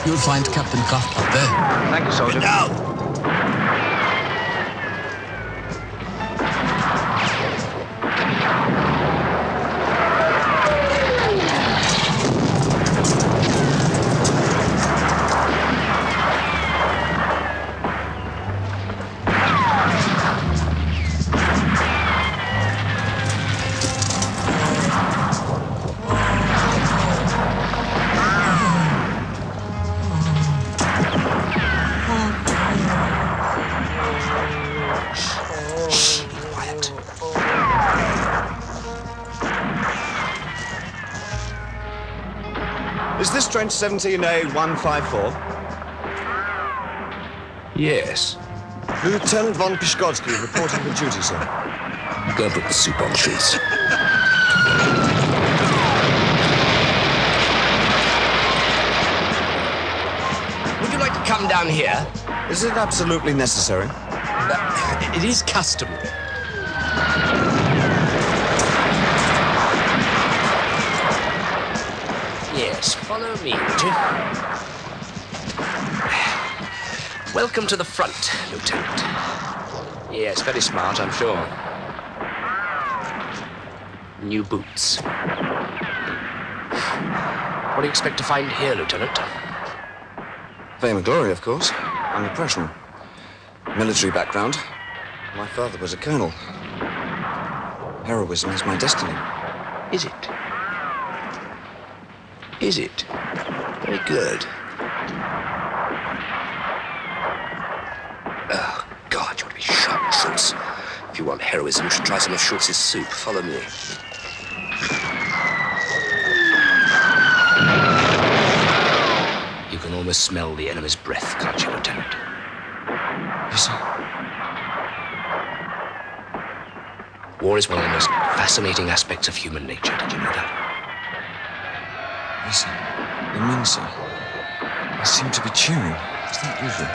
You'll find Captain Kraft up there. Thank you, soldier. Now! Is this trench 17A154? Yes. Lieutenant von Pishkotsky reporting for duty, sir. Go and put the soup on, please. Would you like to come down here? Is it absolutely necessary? It is customary. Yes, follow me, would you? Welcome to the front, Lieutenant. Yes, very smart, I'm sure. New boots. What do you expect to find here, Lieutenant? Fame and glory, of course. Under pressure. Military background. My father was a colonel. Heroism is my destiny. Is it? Is it? Very good. Oh, God, you ought to be shot, Schultz. If you want heroism, you should try some of Schultz's soup. Follow me. You can almost smell the enemy's breath, can't you, Lieutenant? Yes, sir. War is one of the most fascinating aspects of human nature. Did you know that? Yes, sir. The men, sir. They seem to be cheering. Is that usual?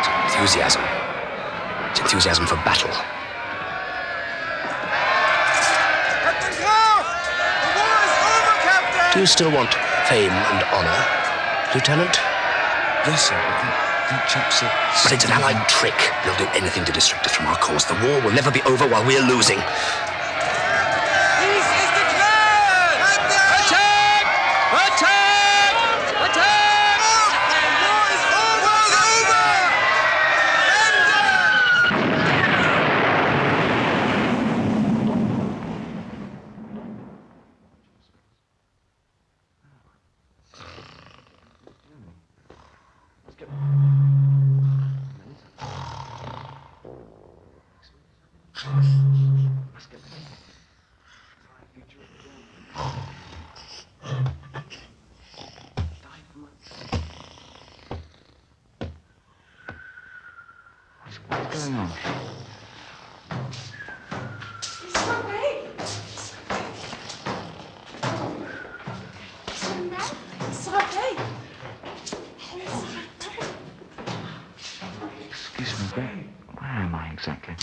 It's enthusiasm. It's enthusiasm for battle. Captain Kraft! The war is over, Captain! Do you still want fame and honor, Lieutenant? Yes, sir. That chap said... But it's an allied trick. They'll do anything to distract us from our cause. The war will never be over while we're losing. Peace is declared! Attack! Attack! Attack! The war is over! What's going on? Is it okay? Is it okay? Excuse me, where am I exactly?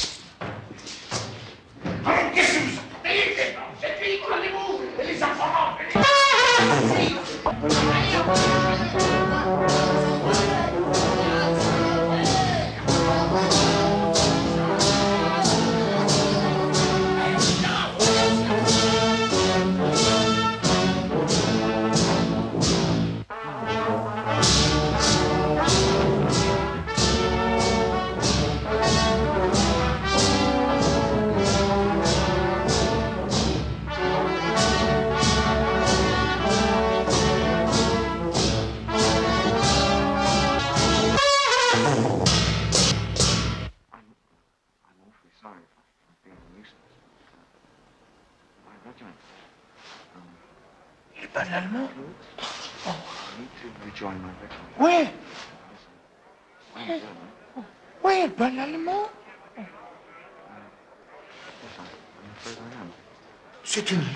need to rejoin my regiment. Where? Where, Bon Allemand? Yes, I'm afraid I am. C'est une...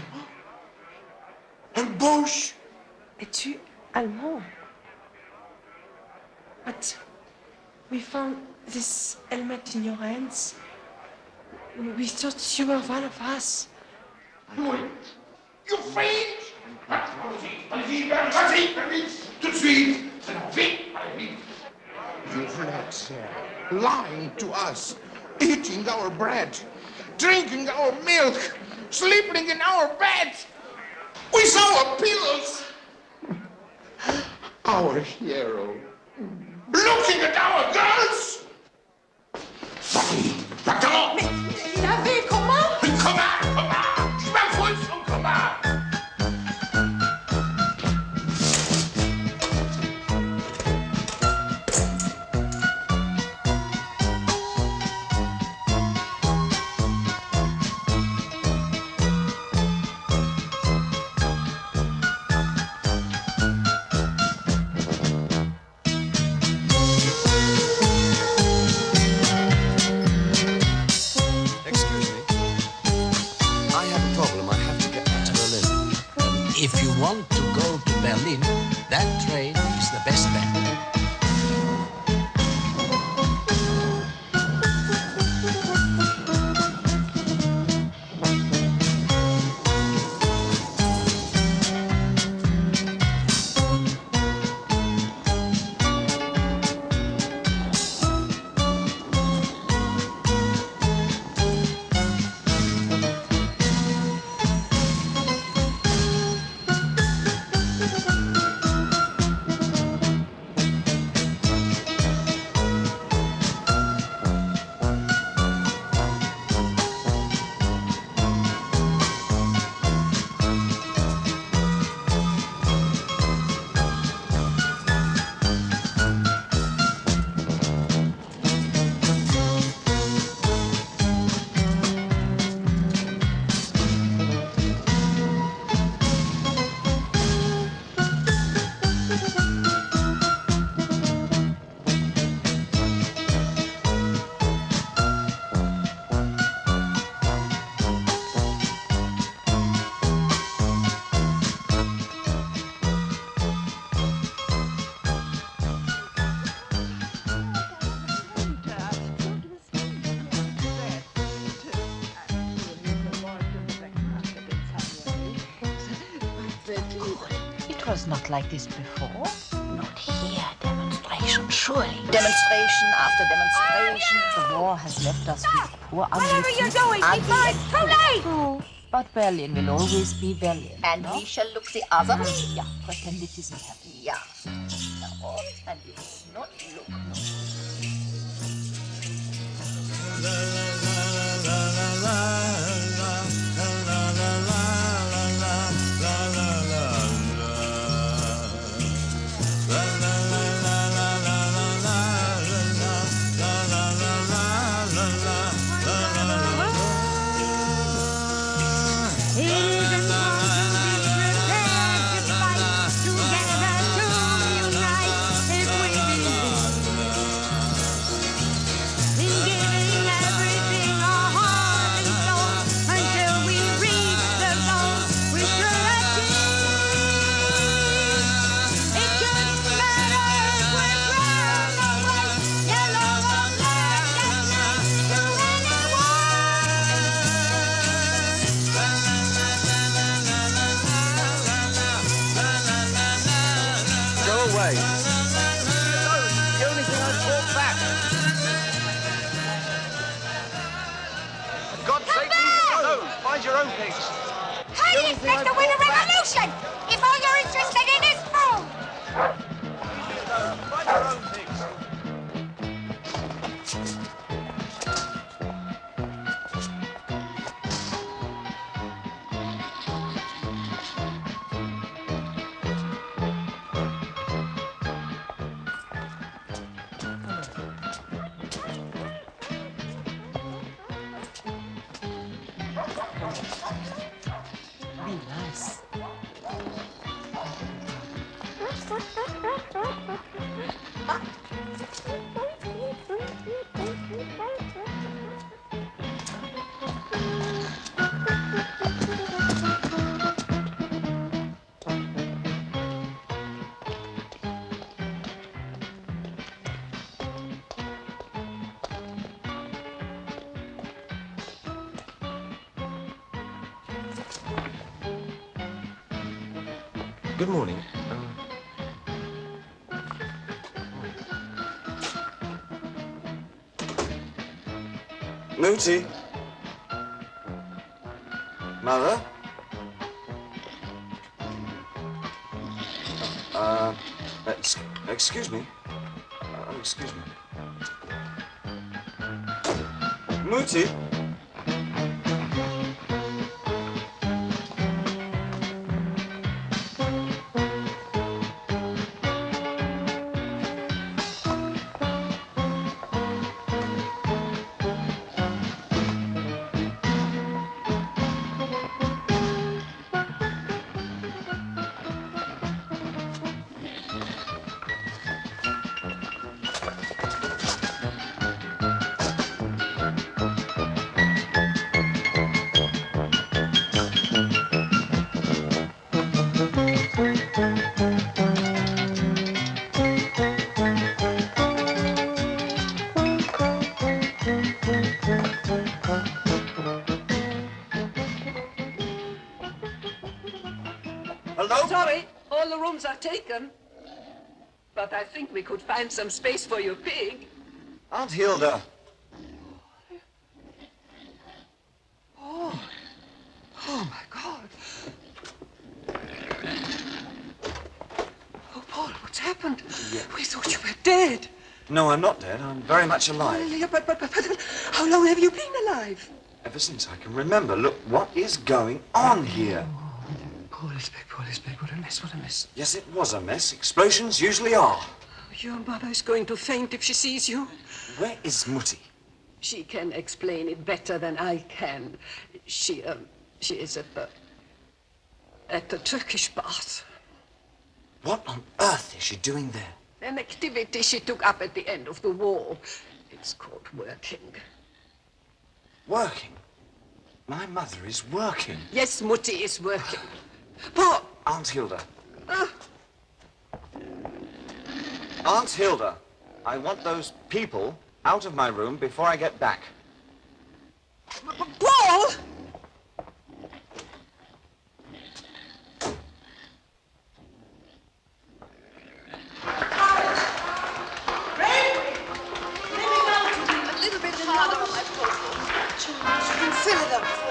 Un Boche. Es-tu allemand? But we found this helmet in your hands. We thought you were one of us. You failed! Allez-y, vas-y, tout de suite! Alors, vite, allez, vite! You've led, sir, lying to us, eating our bread, drinking our milk, sleeping in our beds, with our pillows. Our hero, looking at our girls. Va-t'en! Il avait comment? Comment? Je m'en fous de son combat! Excuse me. I have a problem. I have to get back to Berlin. If you want to go to Berlin, that train is the best bet. It was not like this before. Not here. Demonstration, surely. Demonstration after demonstration. The war has left us with poor Whatever you're doing, keep going. Too late. True. But Berlin will always be Berlin. And we shall look the other way. Yeah, pretend it isn't happening. Yeah. Now on, and you will not look. Mind your own things. How do you expect to win a revolution if all you're interested in is food? Mind your own things. Be nice. Good morning. Mooty? Mother? Excuse me. Excuse me. Mooty? Hello? Sorry, all the rooms are taken. But I think we could find some space for your pig. Aunt Hilda. Oh my God. Oh, Paul, what's happened? Yeah. We thought you were dead. No, I'm not dead. I'm very much alive. Yeah, but how long have you been alive? Ever since I can remember. Look, what is going on here? Paul is big. What a mess. Yes, it was a mess. Explosions usually are. Your mother is going to faint if she sees you. Where is Mutti? She can explain it better than I can. She is at the Turkish bath. What on earth is she doing there? An activity she took up at the end of the war. It's called working. Working? My mother is working. Yes, Mutti is working. Paul! Aunt Hilda. Aunt Hilda, I want those people out of my room before I get back. Paul! A little bit harder on my pole. You can fill it up for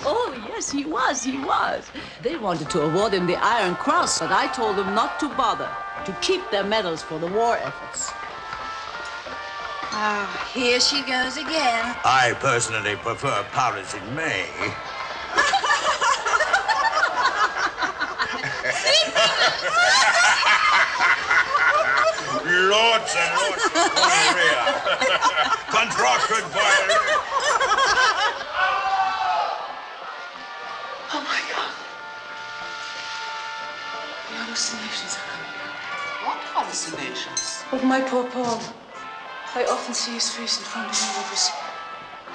Oh, yes, he was. They wanted to award him the Iron Cross, but I told them not to bother, to keep their medals for the war efforts. Ah, here she goes again. I personally prefer Paris in May. Lots and lots of gonorrhea. Contracted by... Oh my God. The hallucinations are coming back. What hallucinations? Of my poor Paul. I often see his face in front of me with his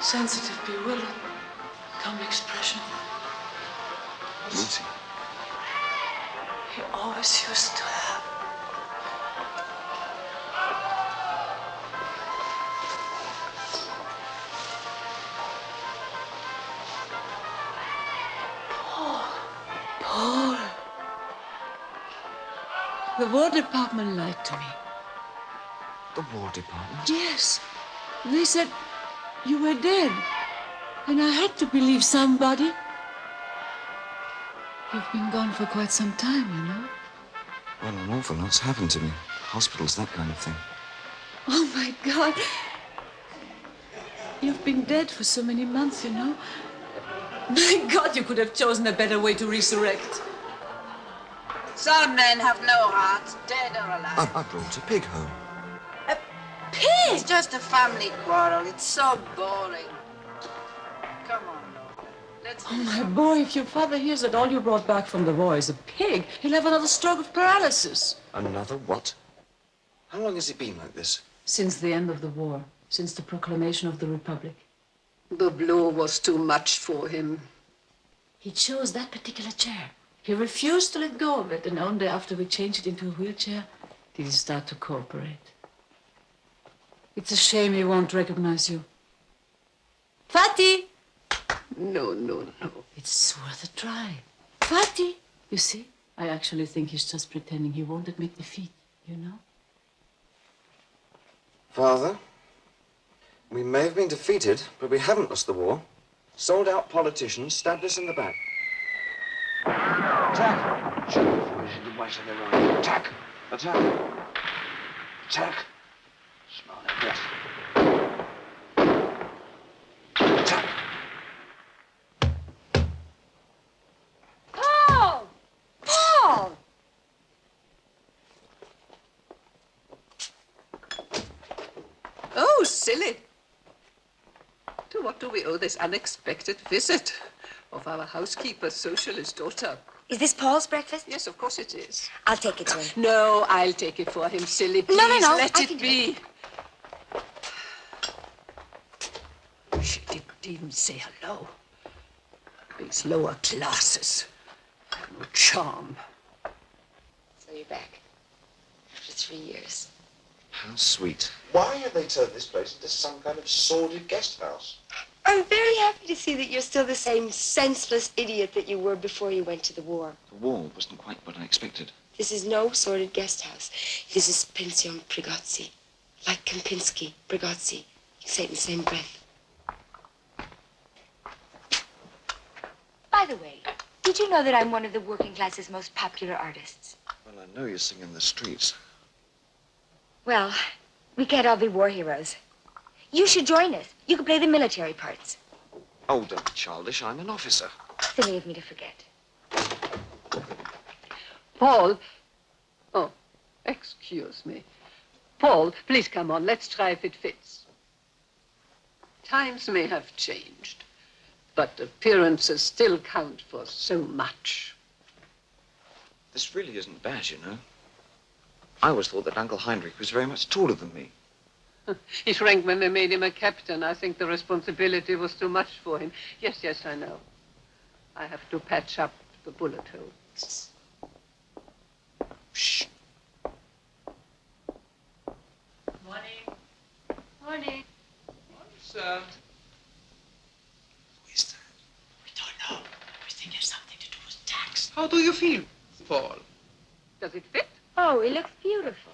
sensitive, bewildered, calm expression. Mutti. He always used to have. Paul. The War Department lied to me. The War Department? Yes. They said you were dead. And I had to believe somebody. You've been gone for quite some time, you know. Well, an awful lot's happened to me. Hospitals, that kind of thing. Oh, my God. You've been dead for so many months, you know. My God, you could have chosen a better way to resurrect. Some men have no hearts, dead or alive. I brought a pig home. A pig? It's just a family quarrel. It's so boring. Come on, Laura. Oh, my boy, if your father hears that all you brought back from the war is a pig, he'll have another stroke of paralysis. Another what? How long has it been like this? Since the end of the war, since the proclamation of the Republic. The blow was too much for him. He chose that particular chair. He refused to let go of it, and only after we changed it into a wheelchair did he start to cooperate. It's a shame he won't recognize you. Fatty! No. It's worth a try. Fatty! You see, I actually think he's just pretending. He won't admit defeat, you know? Father, we may have been defeated, but we haven't lost the war. Sold-out politicians stabbed us in the back. Attack! Attack! Attack! Attack! Smell that breath. Attack! Paul! Paul! Oh, silly. To what do we owe this unexpected visit of our housekeeper's socialist daughter? Is this Paul's breakfast? Yes, of course it is. I'll take it to him. No, I'll take it for him, silly. Please, No. let I it can do be. She didn't even say hello. These lower classes have no charm. So you're back. After 3 years. How sweet. Why have they turned this place into some kind of sordid guest house? I'm very happy to see that you're still the same senseless idiot that you were before you went to the war. The war wasn't quite what I expected. This is no sordid guest house. This is Pension Brigozzi. Like Kempinski, Brigozzi. You say it in the same breath. By the way, did you know that I'm one of the working class's most popular artists? Well, I know you sing in the streets. Well, we can't all be war heroes. You should join us. You can play the military parts. Oh, don't be childish. I'm an officer. Silly of me to forget. Paul. Oh, excuse me. Paul, please come on. Let's try if it fits. Times may have changed, but appearances still count for so much. This really isn't bad, you know. I always thought that Uncle Heinrich was very much taller than me. He shrank when they made him a captain. I think the responsibility was too much for him. Yes, I know. I have to patch up the bullet hole. Shh. Morning. Morning. Sir. Who is that? We don't know. We think it's something to do with tax. How do you feel, Paul? Does it fit? Oh, he looks beautiful.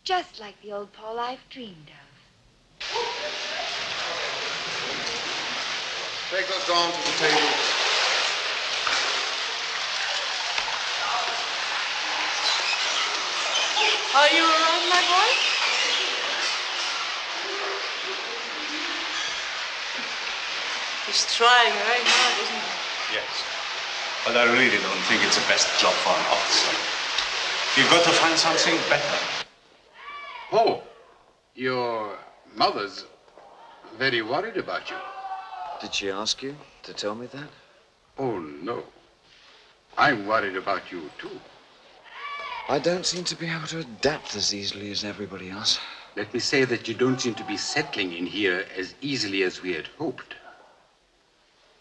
Just like the old Paul I've dreamed of. Take those down to the table. Are you all right, my boy? He's trying very hard, isn't he? Yes. But I really don't think it's the best job for an officer. You've got to find something better. Oh, your mother's very worried about you. Did she ask you to tell me that? Oh, no. I'm worried about you, too. I don't seem to be able to adapt as easily as everybody else. Let me say that you don't seem to be settling in here as easily as we had hoped.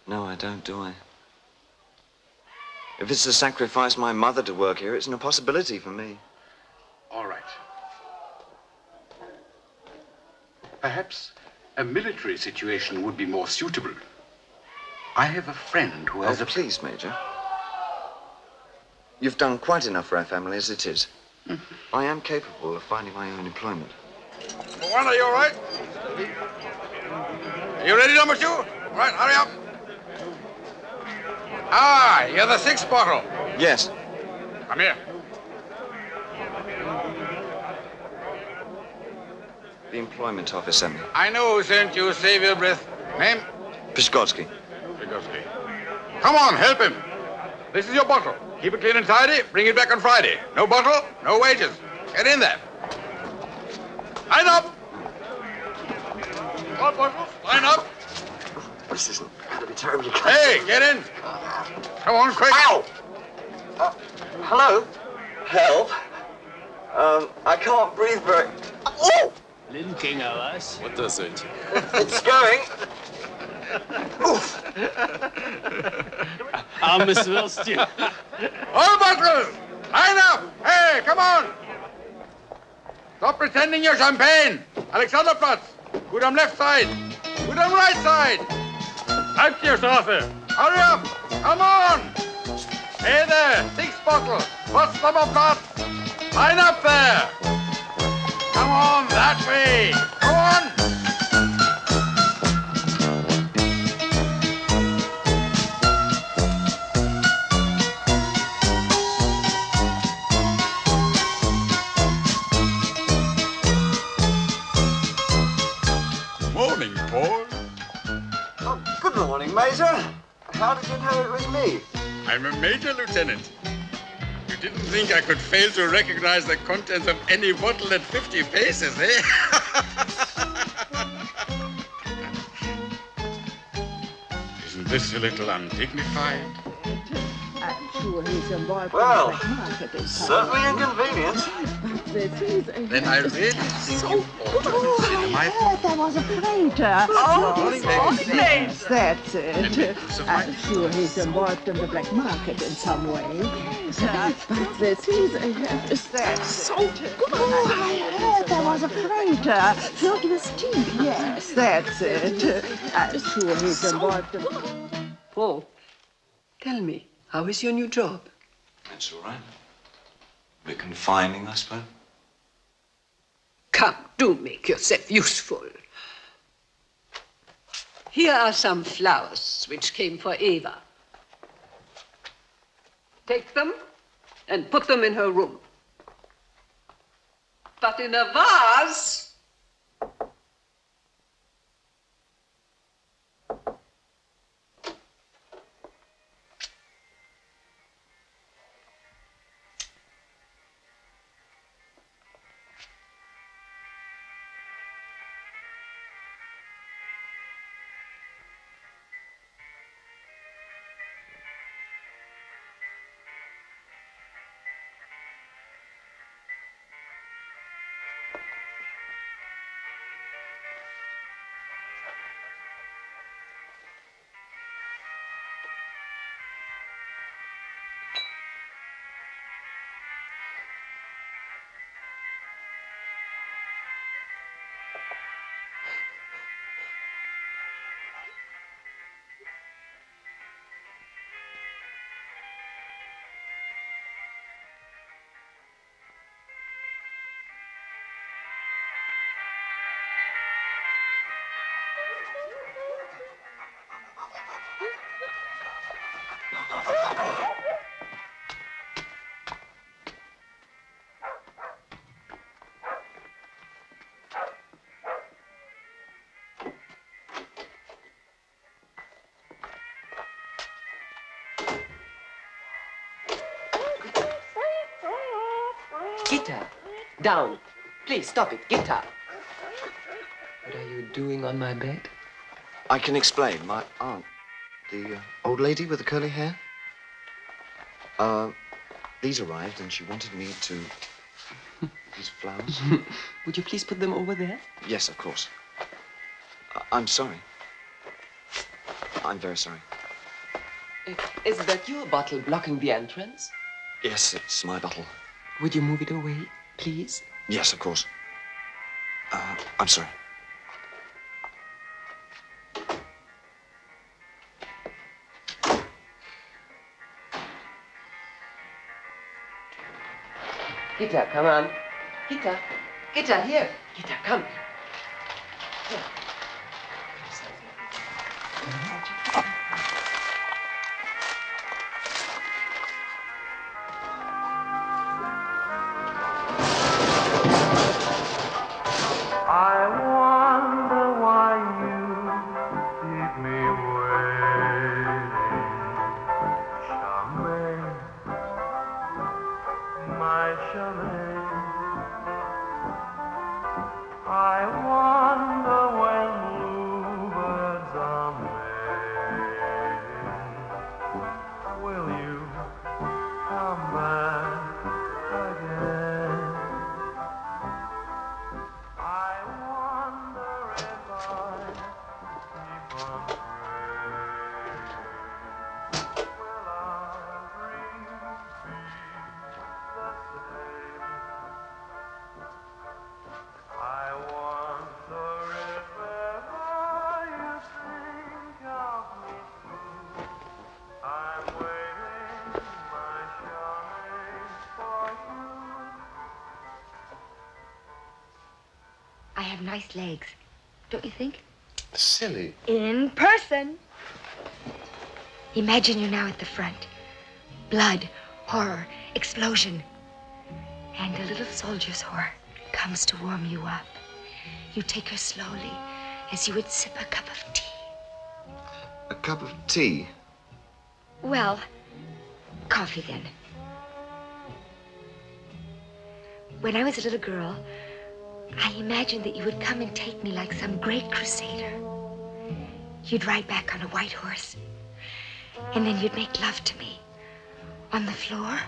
No, I don't, do I? If it's to sacrifice my mother to work here, it's an impossibility for me. All right. Perhaps a military situation would be more suitable. I have a friend who has Please, Major. You've done quite enough for our family as it is. I am capable of finding my own employment. One, are you all right? Are you ready, number 2? All right, hurry up. Ah, you're the 6th bottle. Yes. Come here. The employment office sent me. I know who sent you. Save your breath. Name? Pishkotsky. Pigoski. Come on, help him. This is your bottle. Keep it clean and tidy. Bring it back on Friday. No bottle, no wages. Get in there. Line up. All bottles, line up. This isn't going to be terribly close. Hey, get in! Come on, quick! Ow! Hello? Help? I can't breathe very... Oh! Linking us. What does it? It's going. Oof! Armes Würstchen. All butlers! Line up! Hey, come on! Stop pretending you're champagne! Alexanderplatz! Good on left side! Good on right side! Out to your saucer! Hurry up! Come on! Hey there! 6 bottles! Potsdamer Platz! Line up there! Come on, that way! Come on! Morning, Paul. Oh, good morning, Major. How did you know it was me? I'm a major lieutenant. You didn't think I could fail to recognize the contents of any bottle at 50 paces, eh? Isn't this a little undignified? I'm sure he's involved Well, in the black market. certainly inconvenient. Then I really think you ought to consider my... There was a freighter. Morning, ladies. That's it. Members of my... I'm sure he's involved in the black market in some way. But this is that's so good. Oh, I heard there was a freighter filled with tea. Yes, that's it. I'm sure he's involved in... Paul, tell me, how is your new job? It's all right. A bit confining, I suppose. Come, do make yourself useful. Here are some flowers which came for Eva. Take them and put them in her room. But in a vase. Gitta, down. Please stop it, Gitta. What are you doing on my bed? I can explain. My aunt, the old lady with the curly hair, these arrived and she wanted me to... These flowers. Would you please put them over there? Yes, of course. I'm sorry. I'm very sorry. Is that your bottle blocking the entrance? Yes, it's my bottle. Would you move it away, please? Yes, of course. I'm sorry. Gitta, come on. Gitta. Gitta, here. Gitta, come. Here. I wonder why you keep me waiting, Charmaine, my Charmaine. I wonder when bluebirds are made. nice legs, don't you think? Silly. In person. Imagine you're now at the front. Blood, horror, explosion. And a little soldier's whore comes to warm you up. You take her slowly, as you would sip a cup of tea. A cup of tea? Well, coffee then. When I was a little girl, I imagined that you would come and take me like some great crusader. You'd ride back on a white horse, and then you'd make love to me on the floor,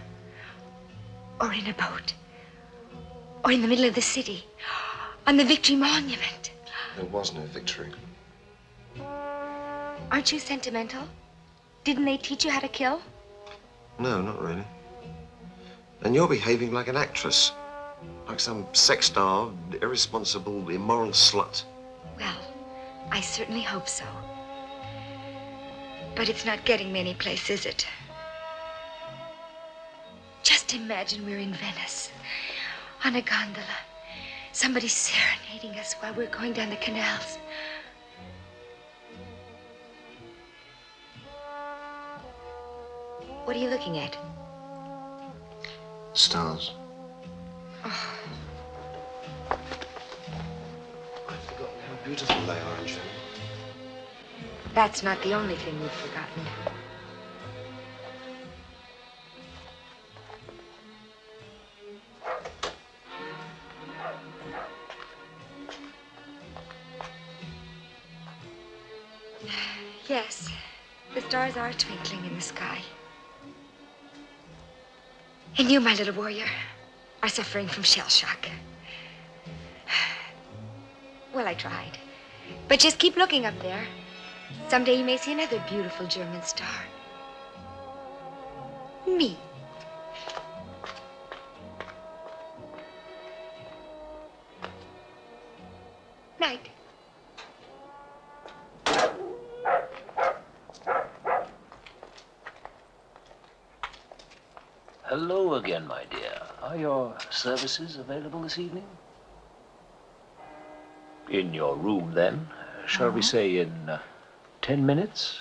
or in a boat, or in the middle of the city, on the Victory Monument. There was no victory. Aren't you sentimental? Didn't they teach you how to kill? No, not really. And you're behaving like an actress. Like some sex-starved, irresponsible, immoral slut. Well, I certainly hope so. But it's not getting me any place, is it? Just imagine we're in Venice, on a gondola. Somebody serenading us while we're going down the canals. What are you looking at? Stars. Oh. I've forgotten how beautiful they are, Angela. That's not the only thing you've forgotten. Yes, the stars are twinkling in the sky. And you, my little warrior, are suffering from shell shock. Well, I tried. But just keep looking up there. Someday you may see another beautiful German star. Me. Night. Hello again, my dear. Are your services available this evening? In your room, then. Shall we say in 10 minutes?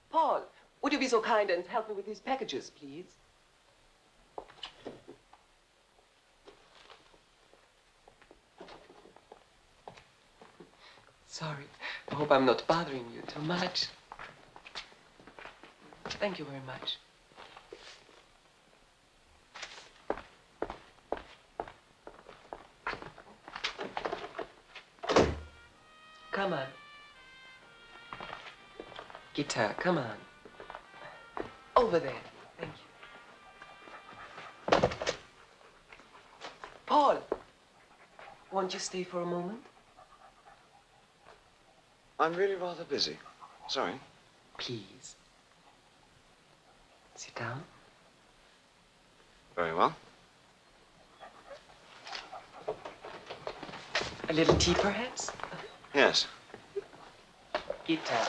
Paul, would you be so kind and help me with these packages, please? Sorry. I hope I'm not bothering you too much. Thank you very much. Come on. Guitar, come on. Over there. Thank you. Paul, won't you stay for a moment? I'm really rather busy. Sorry. Please. Sit down. Very well. A little tea, perhaps? Yes. Guitar.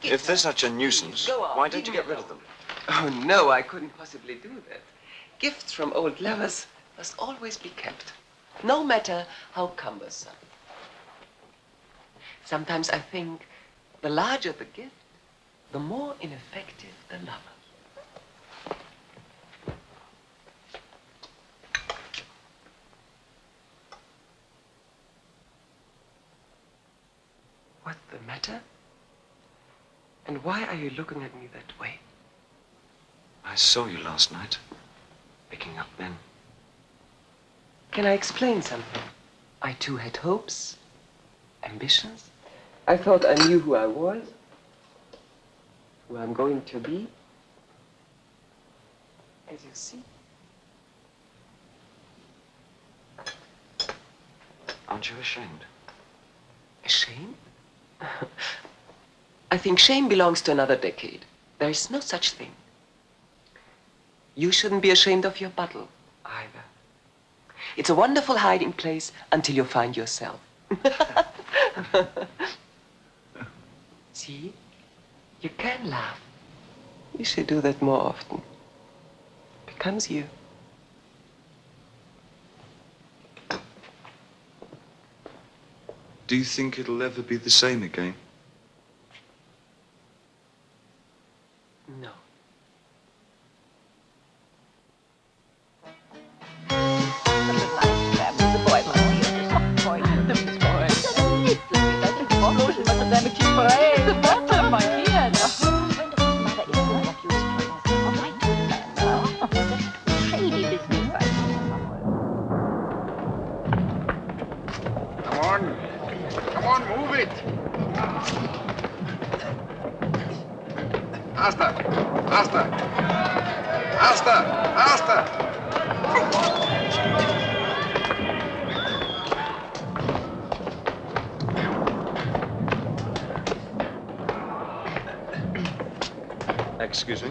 If they're such a nuisance, Go on, why don't you leave get me rid of them? Oh, no, I couldn't possibly do that. Gifts from old lovers must always be kept, no matter how cumbersome. Sometimes I think the larger the gift, the more ineffective the lover. What's the matter? And why are you looking at me that way? I saw you last night, picking up men. Can I explain something? I too had hopes, ambitions. I thought I knew who I was, who I'm going to be. As you see, Aren't you ashamed? Shame? I think shame belongs to another decade. There is no such thing. You shouldn't be ashamed of your bottle, either. It's a wonderful hiding place until you find yourself. See? You can laugh. You should do that more often. Becomes you. Do you think it'll ever be the same again? No. Come on, move it. Faster, faster, faster, faster. Excuse me?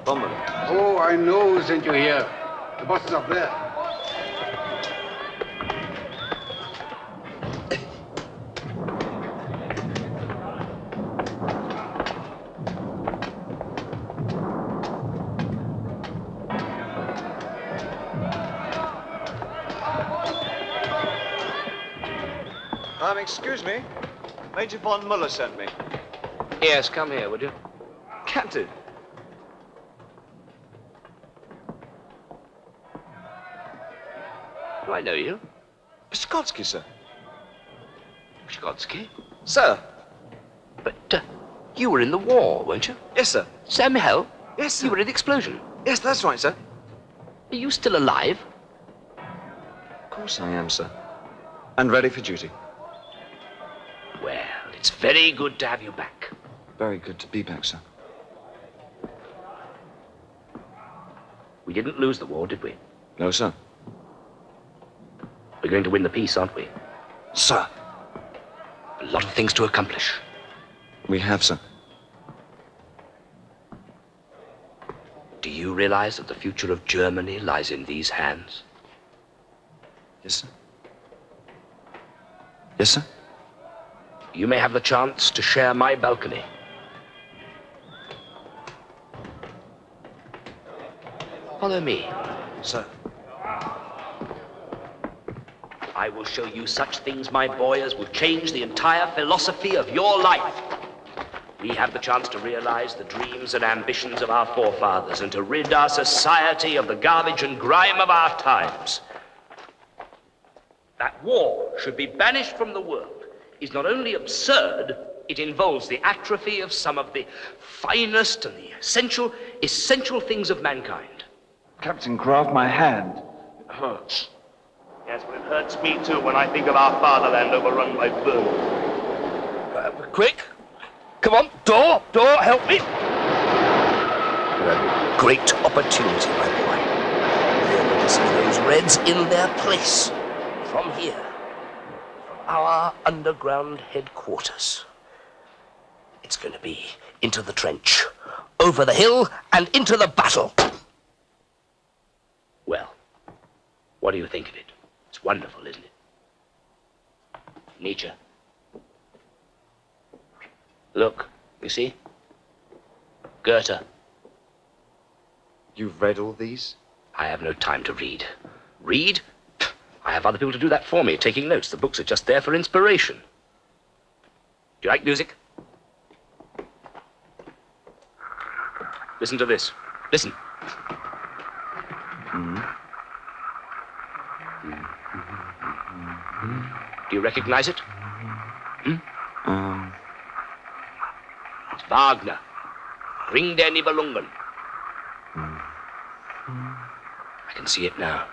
Bowman. Oh, I know who sent you here. The boss is up there. Excuse me? Major von Muller sent me. Yes, come here, would you? Captain. Do I know you? Pskotsky, sir. Pskotsky? Sir. But you were in the war, weren't you? Yes, sir. Samuel? Yes, sir. You were in the explosion. Yes, that's right, sir. Are you still alive? Of course I am, sir. And ready for duty. Well, it's very good to have you back. Very good to be back, sir. We didn't lose the war, did we? No, sir. We're going to win the peace, aren't we? Sir. A lot of things to accomplish. We have, sir. Do you realize that the future of Germany lies in these hands? Yes, sir. Yes, sir. You may have the chance to share my balcony. Follow me. Sir. I will show you such things, my boy, as will change the entire philosophy of your life. We have the chance to realize the dreams and ambitions of our forefathers and to rid our society of the garbage and grime of our times. That war should be banished from the world is not only absurd, it involves the atrophy of some of the finest and the essential things of mankind. Captain Kraft, my hand. It hurts. Yes, but it hurts me too when I think of our fatherland overrun by vermin. Quick! Come on, door, help me! A great opportunity, my boy. We're going to see those Reds in their place. From here. Our underground headquarters. It's going to be into the trench, over the hill, and into the battle. Well, what do you think of it? It's wonderful, isn't it? Nietzsche. Look, you see? Goethe. You've read all these? I have no time to read. Read? I have other people to do that for me, taking notes. The books are just there for inspiration. Do you like music? Listen to this. Listen. Do you recognize it? It's Wagner. Ring der Nibelungen. I can see it now.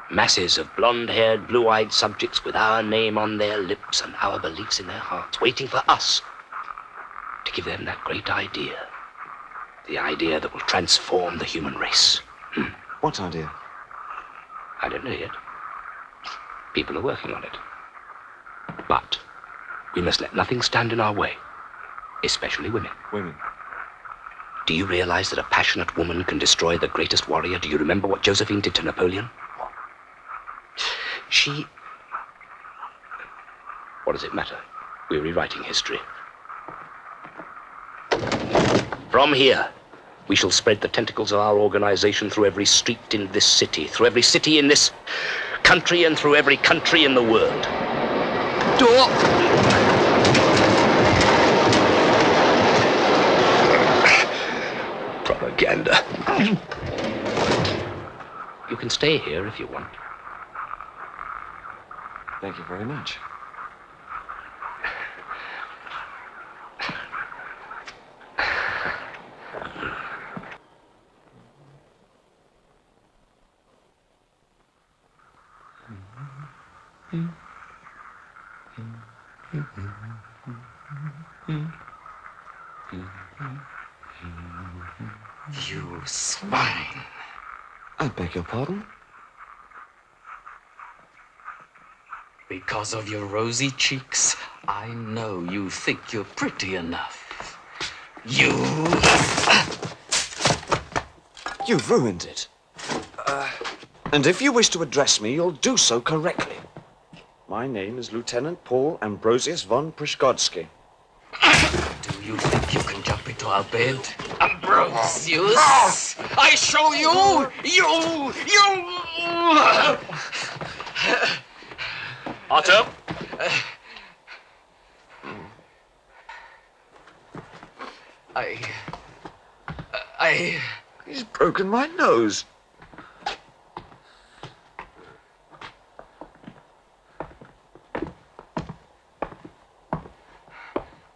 Masses of blonde-haired, blue-eyed subjects with our name on their lips and our beliefs in their hearts, waiting for us to give them that great idea. The idea that will transform the human race. What idea? I don't know yet. People are working on it. But we must let nothing stand in our way, especially women. Women? Do you realize that a passionate woman can destroy the greatest warrior? Do you remember what Josephine did to Napoleon? She... What does it matter? We're rewriting history. From here, we shall spread the tentacles of our organization through every street in this city, through every city in this country, and through every country in the world. Door! Propaganda. You can stay here if you want. Thank you very much. You swine. I beg your pardon? Because of your rosy cheeks, I know you think you're pretty enough. You've ruined it. And if you wish to address me, you'll do so correctly. My name is Lieutenant Paul Ambrosius von Prishgodsky. Do you think you can jump into our bed? Ambrosius! I show you! You! Otto? He's broken my nose.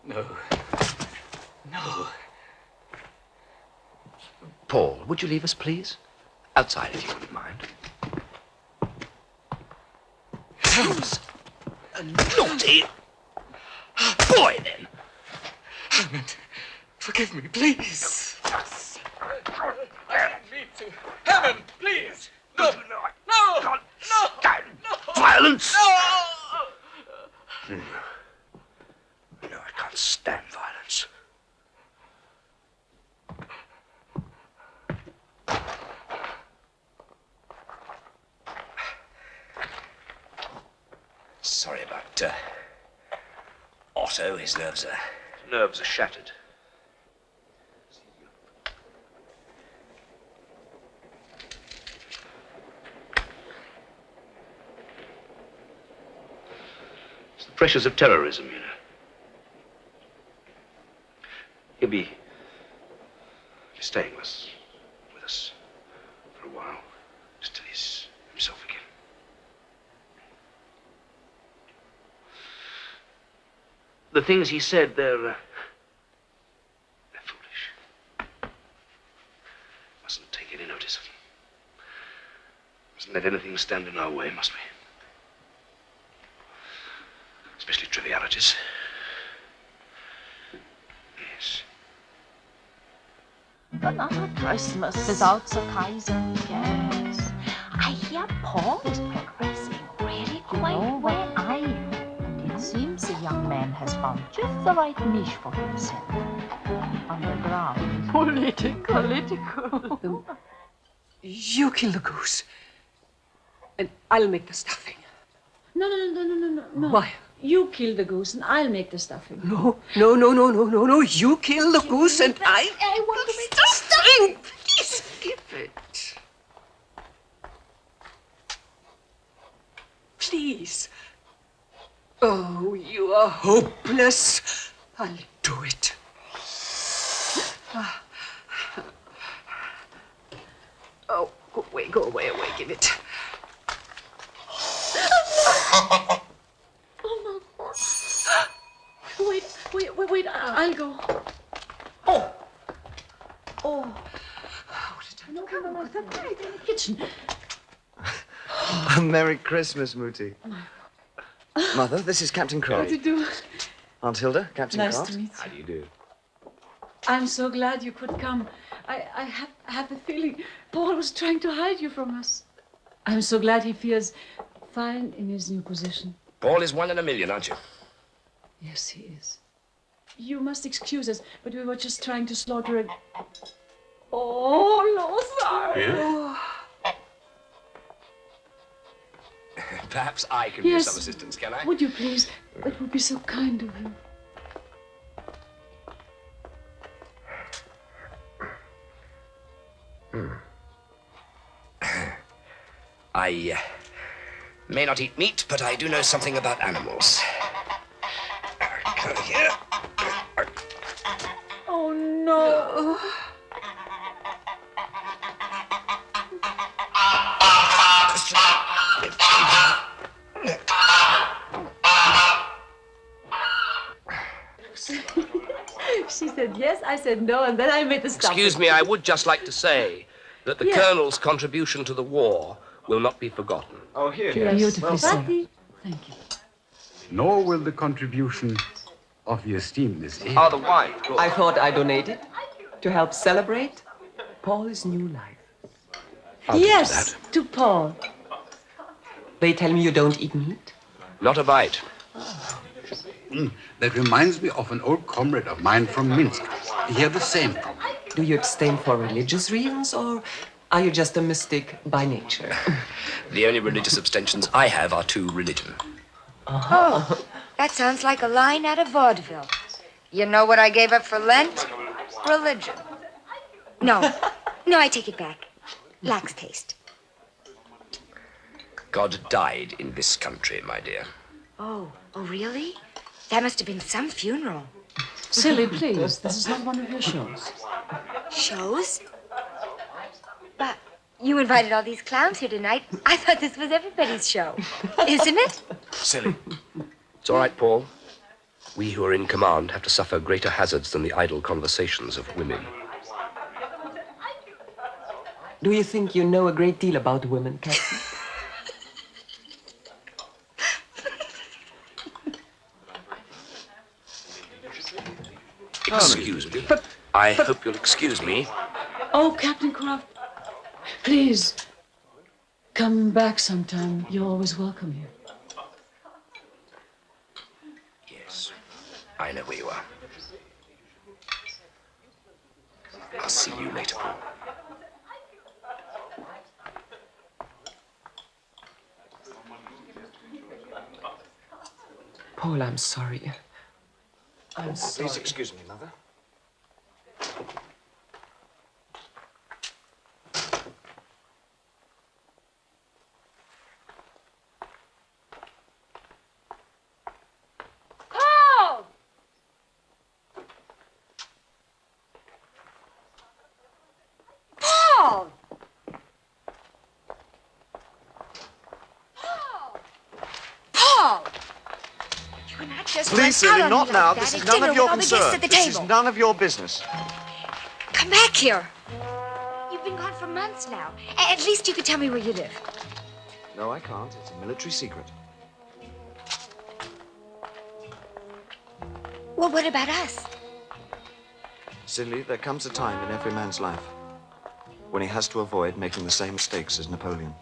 No. Paul, would you leave us, please? Outside, if you wouldn't mind. Who's a naughty boy, then? Hammond, forgive me, please. I didn't mean to. Hammond, please. No. Violence? No. No, I can't stand violence. Sorry about Otto. His nerves are shattered. It's the pressures of terrorism, you know. He'll be staying with us for a while, just till he's himself again. The things he said, they're foolish. Mustn't take any notice of them. Mustn't let anything stand in our way, must we? Especially trivialities. Yes. Another Christmas without the Kaiser. Yes. I hear Paul is progressing really quite well. And it seems the young man has found just the right niche for himself. Underground. Political. You kill the goose, and I'll make the stuffing. No. Why? You kill the goose and I'll make the stuffing. No. You kill the goose, and I want to make the stuffing. Please give it. Please. Oh, you are hopeless. I'll do it. Oh, go away, give it. Oh, my God. Wait, I'll go. Oh. No, that's right, in the kitchen. Merry Christmas, Mooty. Mother, this is Captain Croy. How do you do? Aunt Hilda, Captain Nice Croft. to meet you. How do you do? I'm so glad you could come. I had the feeling Paul was trying to hide you from us. I'm so glad he feels fine in his new position? Paul is 1 in a million, aren't you? Yes, he is. You must excuse us, but we were just trying to slaughter a... Oh, Lothar! Yeah? Perhaps I can be of some assistance, can I? Would you please? That would be so kind of you. I may not eat meat, but I do know something about animals. Come here. Oh, no. She said yes, I said no, and then I made the stop. Excuse me, I would just like to say that the Colonel's contribution to the war will not be forgotten. Oh, here. Beautifully said. Thank you. Nor will the contribution of the esteemed Miss A. Oh, the wine. I thought I donated to help celebrate Paul's new life. Yes, to Paul. They tell me you don't eat meat? Not a bite. That reminds me of an old comrade of mine from Minsk. He had the same problem. Do you abstain for religious reasons, or are you just a mystic by nature? The only religious abstentions I have are to religion. Oh, that sounds like a line out of vaudeville. You know what I gave up for Lent? Religion. No, I take it back. Lacks taste. God died in this country, my dear. Oh, really? That must have been some funeral. Silly, please. This is not one of your shows. Shows? But you invited all these clowns here tonight. I thought this was everybody's show. Isn't it? Silly. It's all right, Paul. We who are in command have to suffer greater hazards than the idle conversations of women. Do you think you know a great deal about women, Captain? Excuse me. I hope you'll excuse me. Oh, Captain Croft, please, come back sometime. You're always welcome here. Yes, I know where you are. I'll see you later, Paul. Paul, I'm sorry. I'm sorry. Please excuse me, Mother. Paul! Paul! Paul! You're not just Please, run out Silly, on not me now. like This that is at none dinner of your with all the guests concern. at the This is table. none of your business. Come back here. You've been gone for months now. At least you could tell me where you live. No, I can't. It's a military secret. Well, what about us? Silly, there comes a time in every man's life when he has to avoid making the same mistakes as Napoleon.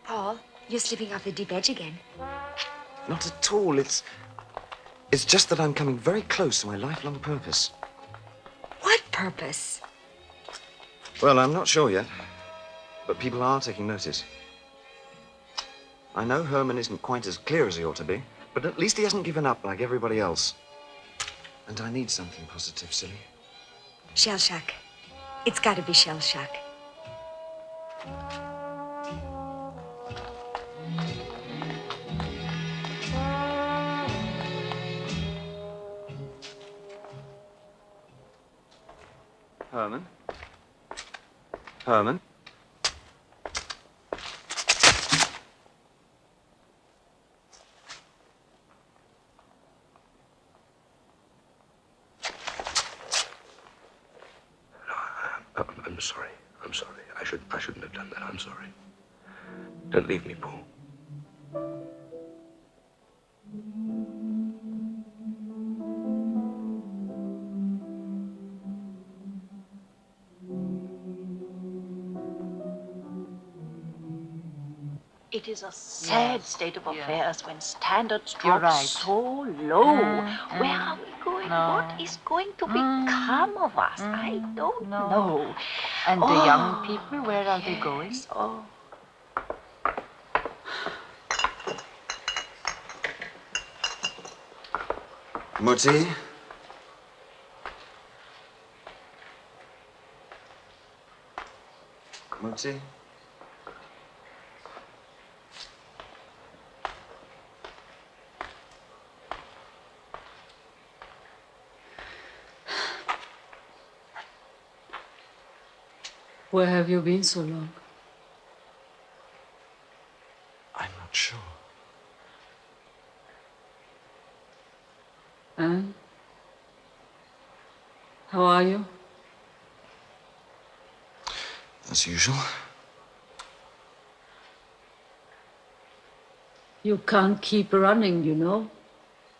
Paul, you're slipping off the deep edge again. Not at all. It's just that I'm coming very close to my lifelong purpose. What purpose? Well, I'm not sure yet, but people are taking notice. I know Herman isn't quite as clear as he ought to be, but at least he hasn't given up like everybody else. And I need something positive, Silly. Shell shock. It's got to be shell shock. Herman? Herman? I'm sorry. I'm sorry. I shouldn't have done that. I'm sorry. Don't leave me, Paul. It is a sad state of affairs when standards You're drop right. so low. Where are we going? What is going to become of us? I don't know. And the young people, where are they going? Oh. Mutti? Mutti? Where have you been so long? I'm not sure. And? How are you? As usual. You can't keep running, you know.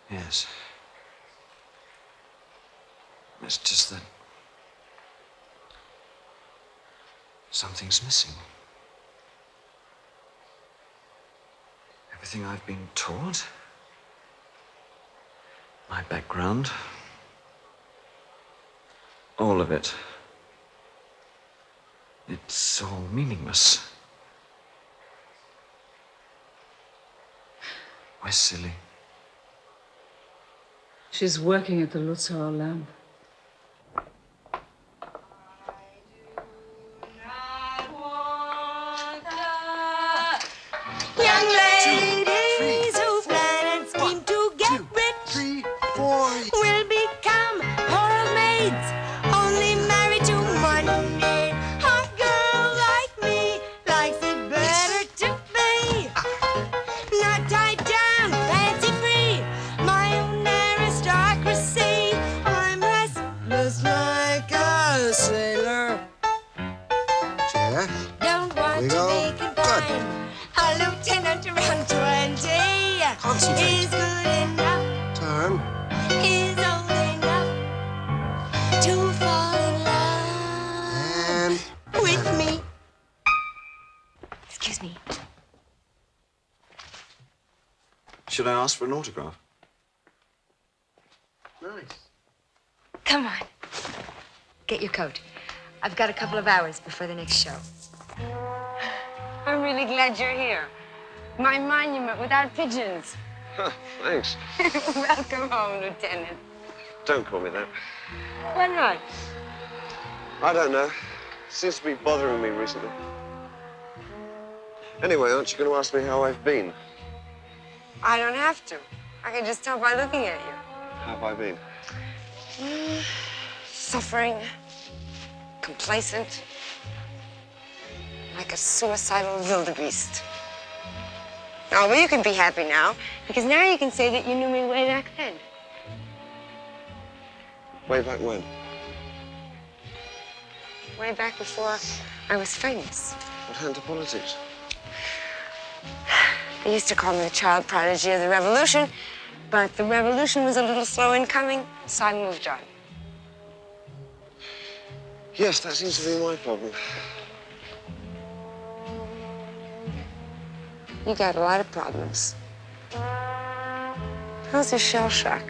Yes. It's just that something's missing. Everything I've been taught, my background, all of it. It's all meaningless. Where's Silly? She's working at the Lutzauer lamp. Young ladies who plan and scheme to get rich will become moral maids, only married to money. A girl like me likes it better to be not tied down, fancy free, my own aristocracy. I'm restless like a sailor. Chair. Don't want to be confined. A lieutenant around 20 Concentrate. is good enough, Turn. is old enough to fall in love with me. Excuse me. Should I ask for an autograph? Nice. Come on. Get your coat. I've got a couple of hours before the next show. I'm really glad you're here. My monument without pigeons. Thanks. Welcome home, Lieutenant. Don't call me that. Why not? I don't know. Seems to be bothering me recently. Anyway, aren't you going to ask me how I've been? I don't have to. I can just tell by looking at you. How have I been? Suffering, complacent, like a suicidal wildebeest. Oh, well, you can be happy now, because now you can say that you knew me way back then. Way back when? Way back before I was famous. What happened to politics? They used to call me the child prodigy of the revolution, but the revolution was a little slow in coming, so I moved on. Yes, that seems to be my problem. You got a lot of problems. How's your shell shock?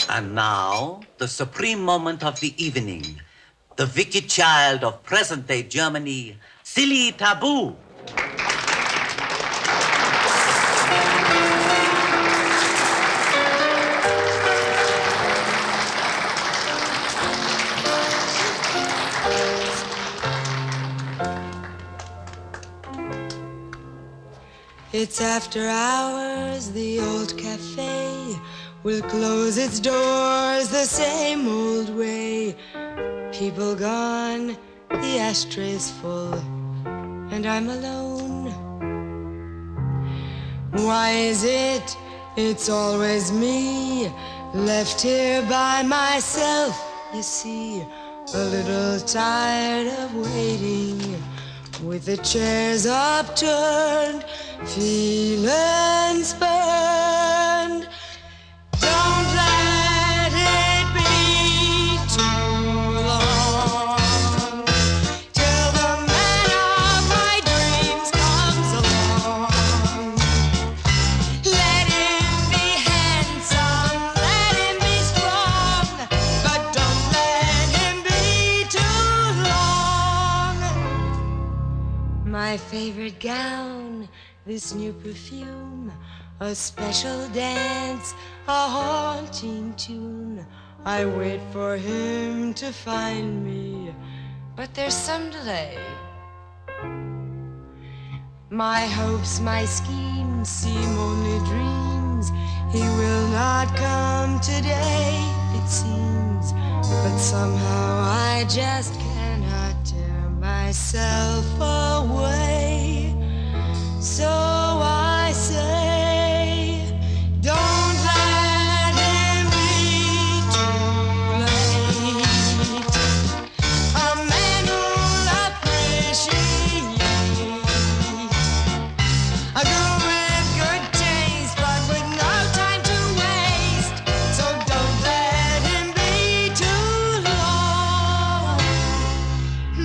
And now, the supreme moment of the evening. The wicked child of present-day Germany, Silly Taboo. It's after hours, the old cafe will close its doors the same old way. People gone, the ashtray's full, and I'm alone. Why is it it's always me, left here by myself, you see, a little tired of waiting, with the chairs upturned, feeling spurned. My favorite gown, this new perfume, a special dance, a haunting tune. I wait for him to find me, but there's some delay. My hopes, my schemes seem only dreams. He will not come today, it seems. But somehow I just cannot tear myself away. So I say, don't let him be too late. A man who'll appreciate a girl with good taste, but with no time to waste. So don't let him be too long.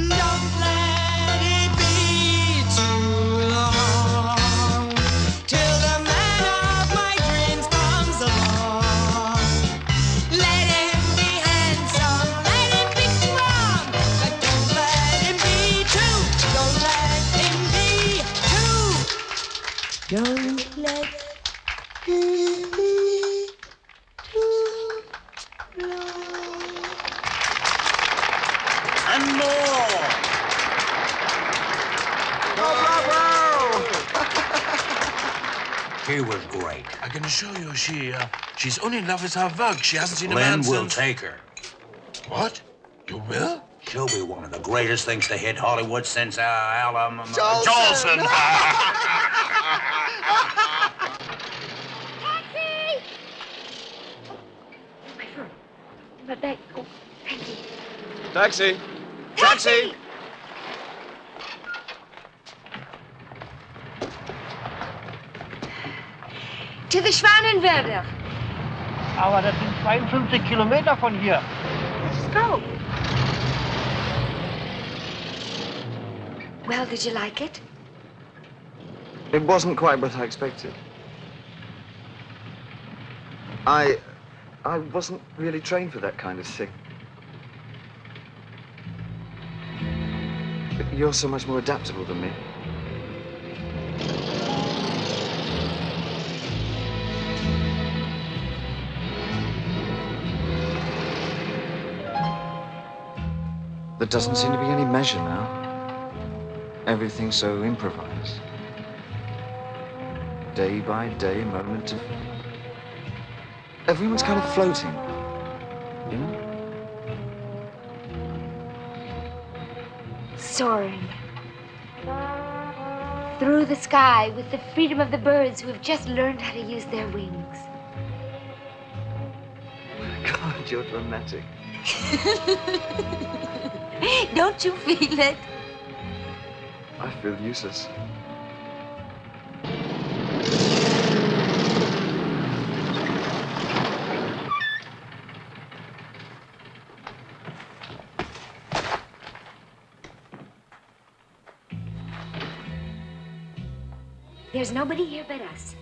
Don't let it be too long. Till the man of my dreams comes along. Let him be handsome, let him be strong, but don't let him be too. Don't let him be too. Don't let him be too long. And more. Oh, bravo! He was great. I can assure you she's only in love with her work. She hasn't seen a man Lynn will since... take her. What? You will? She'll be one of the greatest things to hit Hollywood since Jolson. But that, oh, taxi. Taxi! Taxi! To the Schwanenwälder. Aber das sind 52 Kilometer von hier. Let's go. Well, did you like it? It wasn't quite what I expected. I wasn't really trained for that kind of thing. But you're so much more adaptable than me. There doesn't seem to be any measure now. Everything's so improvised. Day by day, moment to... Everyone's kind of floating, you know? Soaring. Through the sky with the freedom of the birds who have just learned how to use their wings. God, you're dramatic. Don't you feel it? I feel useless. There's nobody here but us.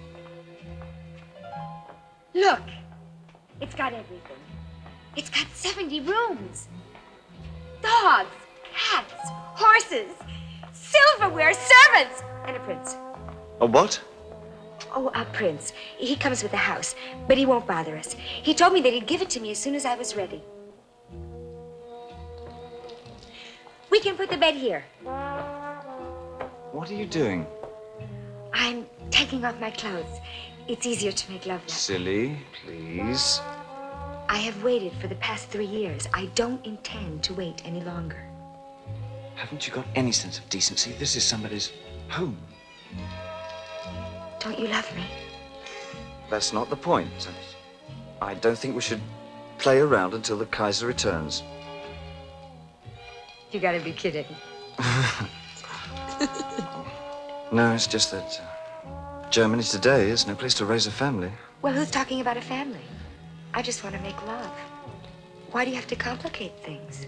Look, it's got everything. It's got 70 rooms. Dogs, cats, horses, silverware, servants, and a prince. A what? Oh, a prince. He comes with the house, but he won't bother us. He told me that he'd give it to me as soon as I was ready. We can put the bed here. What are you doing? I'm taking off my clothes. It's easier to make love now. Silly, please. I have waited for the past 3 years. I don't intend to wait any longer. Haven't you got any sense of decency? This is somebody's home. Don't you love me? That's not the point. I don't think we should play around until the Kaiser returns. You gotta be kidding. No, it's just that Germany today is no place to raise a family. Well, who's talking about a family? I just want to make love. Why do you have to complicate things?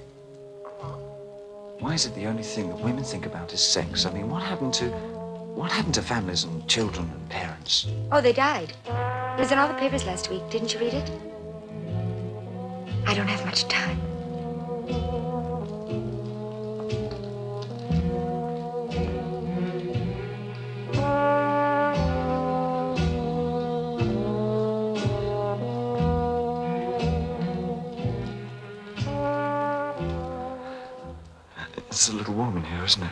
Why is it the only thing that women think about is sex? I mean, what happened to families and children and parents? Oh, they died. It was in all the papers last week. Didn't you read it? I don't have much time. It's a little warm in here, isn't it?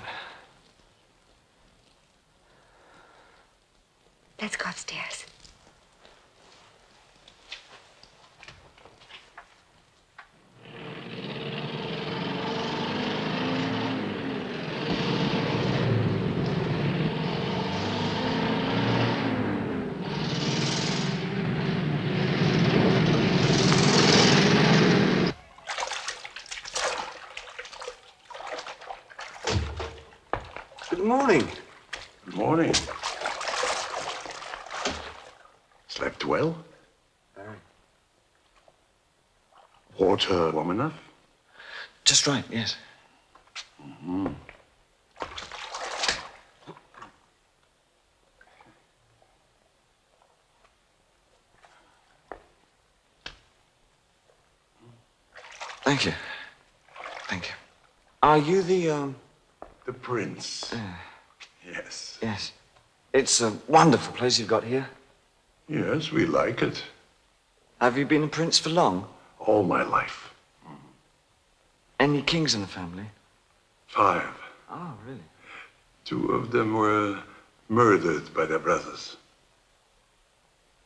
Let's go upstairs. Good morning. Good morning. Slept well? Very. Water warm enough? Just right, yes. Mm-hmm. Thank you. Thank you. Are you the, The prince. Yes. Yes. It's a wonderful place you've got here. Yes, we like it. Have you been a prince for long? All my life. Any kings in the family? 5. Oh, really? 2 of them were murdered by their brothers.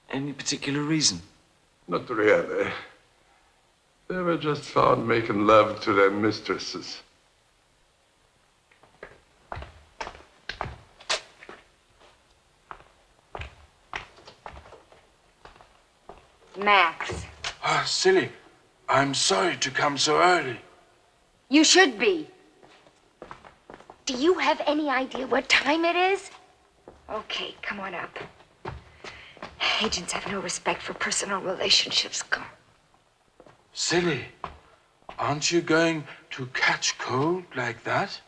Any particular reason? Not really. They were just found making love to their mistresses. Max, Ah, silly. I'm sorry to come so early. you should be. Do you have any idea what time it is? Okay, come on up. Agents have no respect for personal relationships. Come. Silly. Aren't you going to catch cold like that?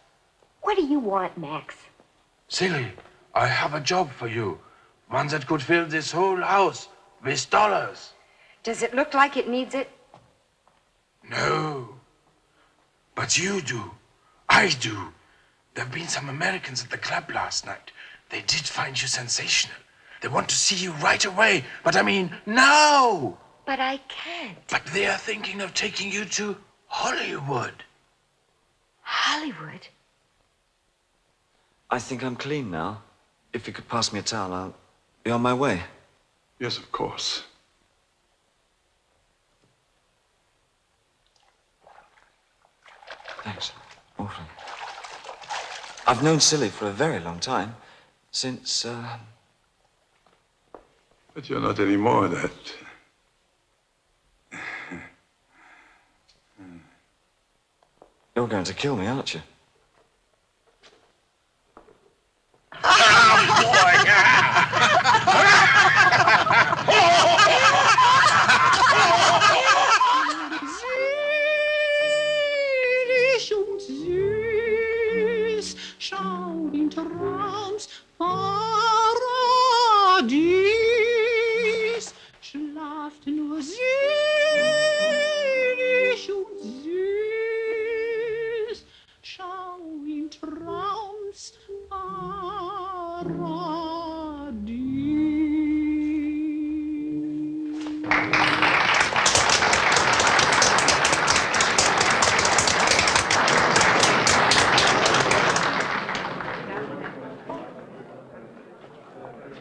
What do you want, Max? Silly, I have a job for you. One that could fill this whole house with dollars. Does it look like it needs it? No. But you do. I do. There have been some Americans at the club last night. They did find you sensational. They want to see you right away. But I mean, now! But I can't. But they are thinking of taking you to Hollywood. Hollywood? I think I'm clean now. If you could pass me a towel, I'll be on my way. Yes, of course. Thanks. Awfully. I've known Silly for a very long time. Since, But you're not anymore that. You're going to kill me, aren't you? Süß und süß, schau in Traums Paradies, schlaft nur süß und süß, schau in Traums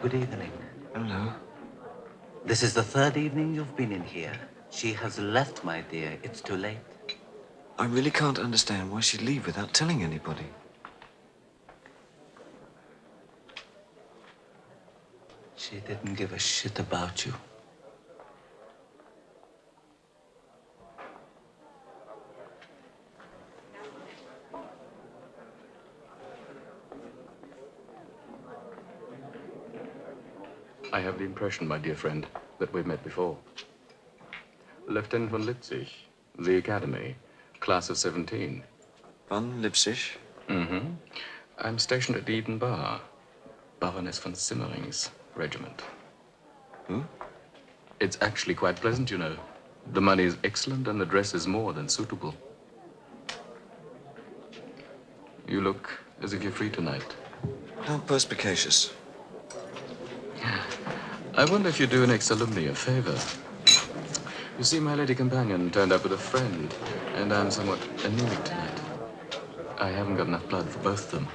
Good evening. Hello. This is the 3rd evening you've been in here. She has left, my dear. It's too late. I really can't understand why she'd leave without telling anybody. She didn't give a shit about you. I have the impression, my dear friend, that we've met before. Lieutenant von Lipzig, the Academy, class of 17. Von Lipzig? Mm-hmm. I'm stationed at Eden Bar, Baroness von Simmering's regiment. Who? It's actually quite pleasant, you know. The money is excellent and the dress is more than suitable. You look as if you're free tonight. How perspicacious. I wonder if you'd do an ex-alumni a favor. You see, my lady companion turned up with a friend, and I'm somewhat anemic tonight. I haven't got enough blood for both of them.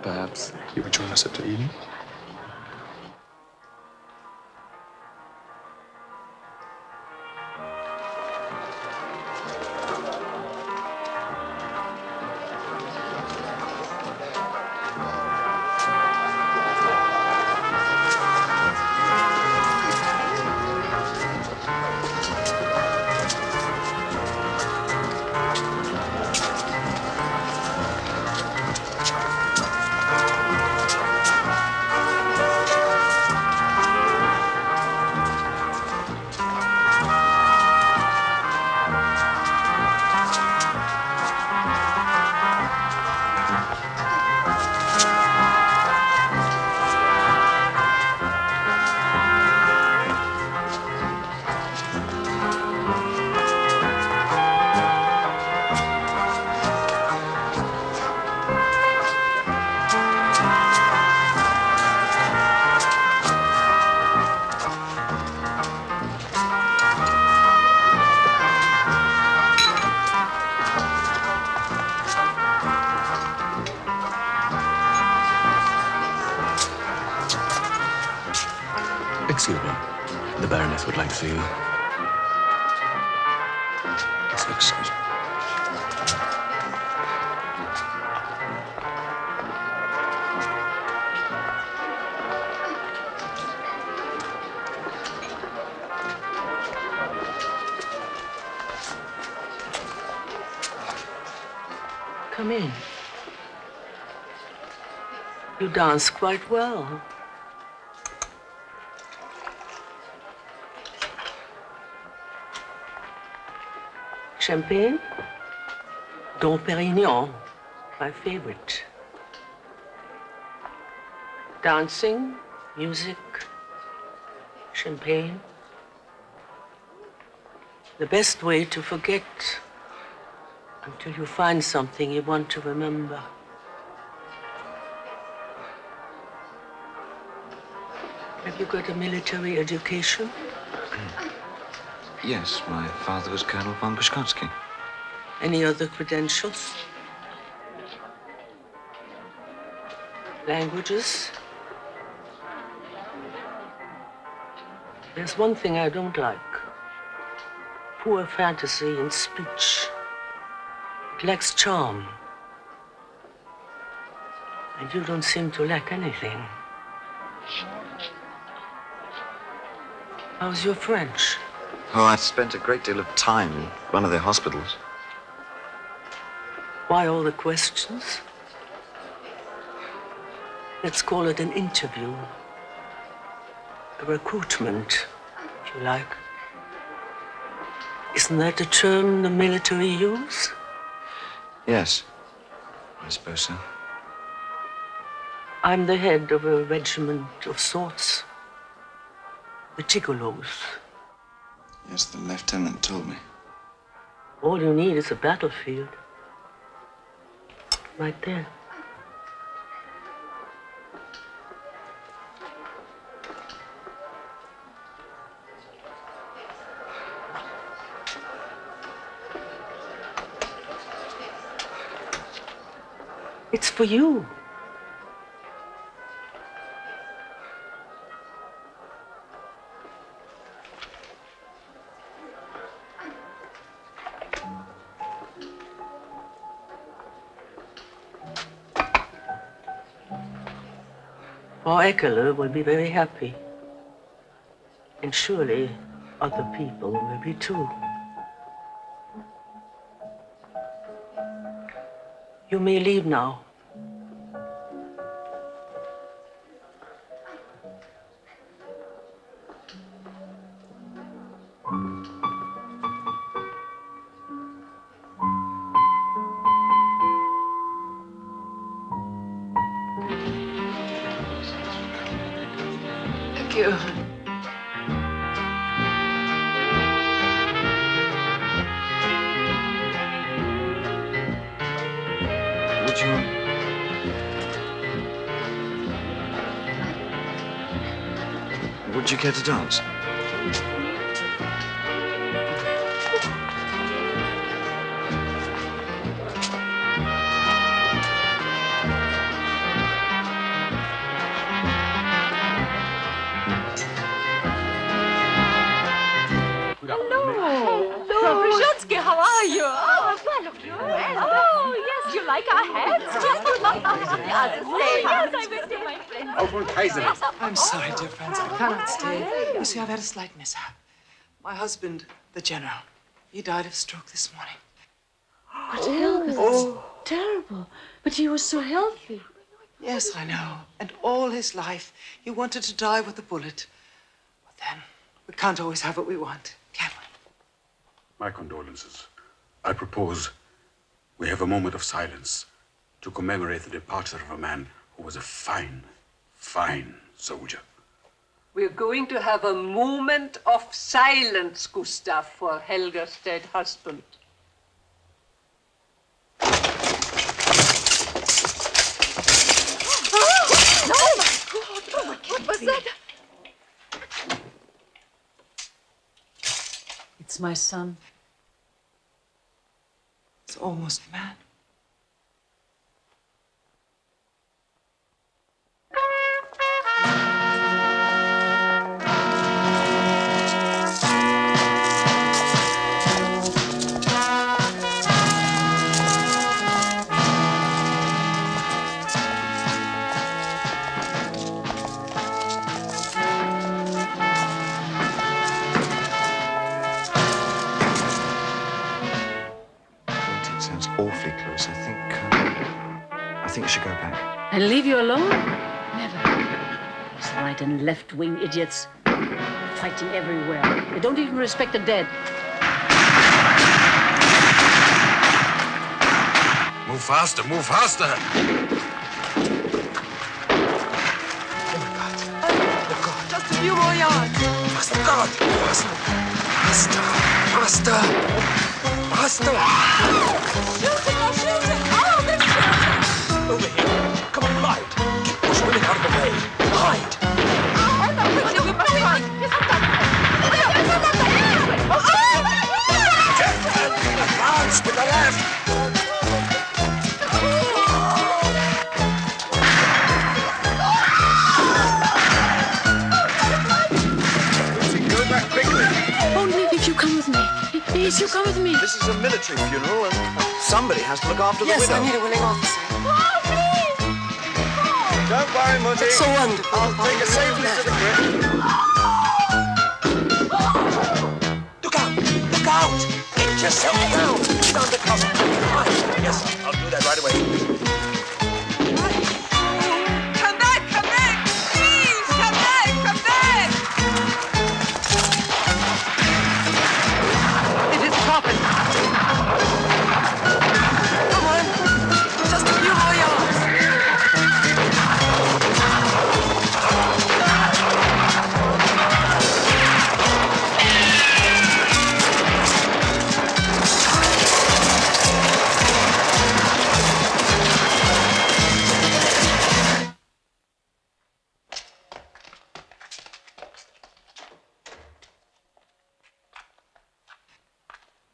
Perhaps you would join us at the evening? Excuse me. The Baroness would like to see you. Excuse me. Come in. You dance quite well. Champagne? Dom Perignon, my favorite. Dancing, music, champagne. The best way to forget until you find something you want to remember. Have you got a military education? Yes, my father was Colonel von Bushkovsky. Any other credentials? Languages? There's one thing I don't like. Poor fantasy in speech. It lacks charm. And you don't seem to lack anything. How's your French? Oh, I've spent a great deal of time in one of their hospitals. Why all the questions? Let's call it an interview. A recruitment, if you like. Isn't that a term the military use? Yes, I suppose so. I'm the head of a regiment of sorts. The Gigolos. Yes, the lieutenant told me. All you need is a battlefield. Right there. It's for you. Frau Eckele will be very happy. And surely other people will be too. You may leave now. Thank you. Would you care to dance? like our hats? Yes, I went to my friends. Auf und Kaiserlich. I'm sorry, dear friends. I cannot stay. You see, I've had a slight mishap. My husband, the general, he died of stroke this morning. But Helga, that's terrible. But he was so healthy. Yes, I know. And all his life, he wanted to die with a bullet. But then, we can't always have what we want, can we? My condolences. I propose we have a moment of silence to commemorate the departure of a man who was a fine, fine soldier. We're going to have a moment of silence, Gustav, for Helga's dead husband. What was that? It's my son. It's almost mad. It sounds awfully close. I think you should go back. And leave you alone? Never. These right and left wing idiots fighting everywhere. They don't even respect the dead. Move faster, move faster! Just a few more yards. Faster, God! Faster! Faster! Faster! Over here. Come on, hide. Keep those women out of the way. Hide. Advance with the left. Go back quickly. Only if you come with me. Please, you come with me. This is a military funeral, and somebody has to look after the Yes, widow. I need a willing officer. Don't worry, Mutty. That's so wonderful. I'll take her safely to the crypt. Look out! Look out! Get yourself down! Get under cover. Right. Yes, I'll do that right away. Come back! Come back! Please! Come back! Come back! It is coffin. Come on. Just a few more yards.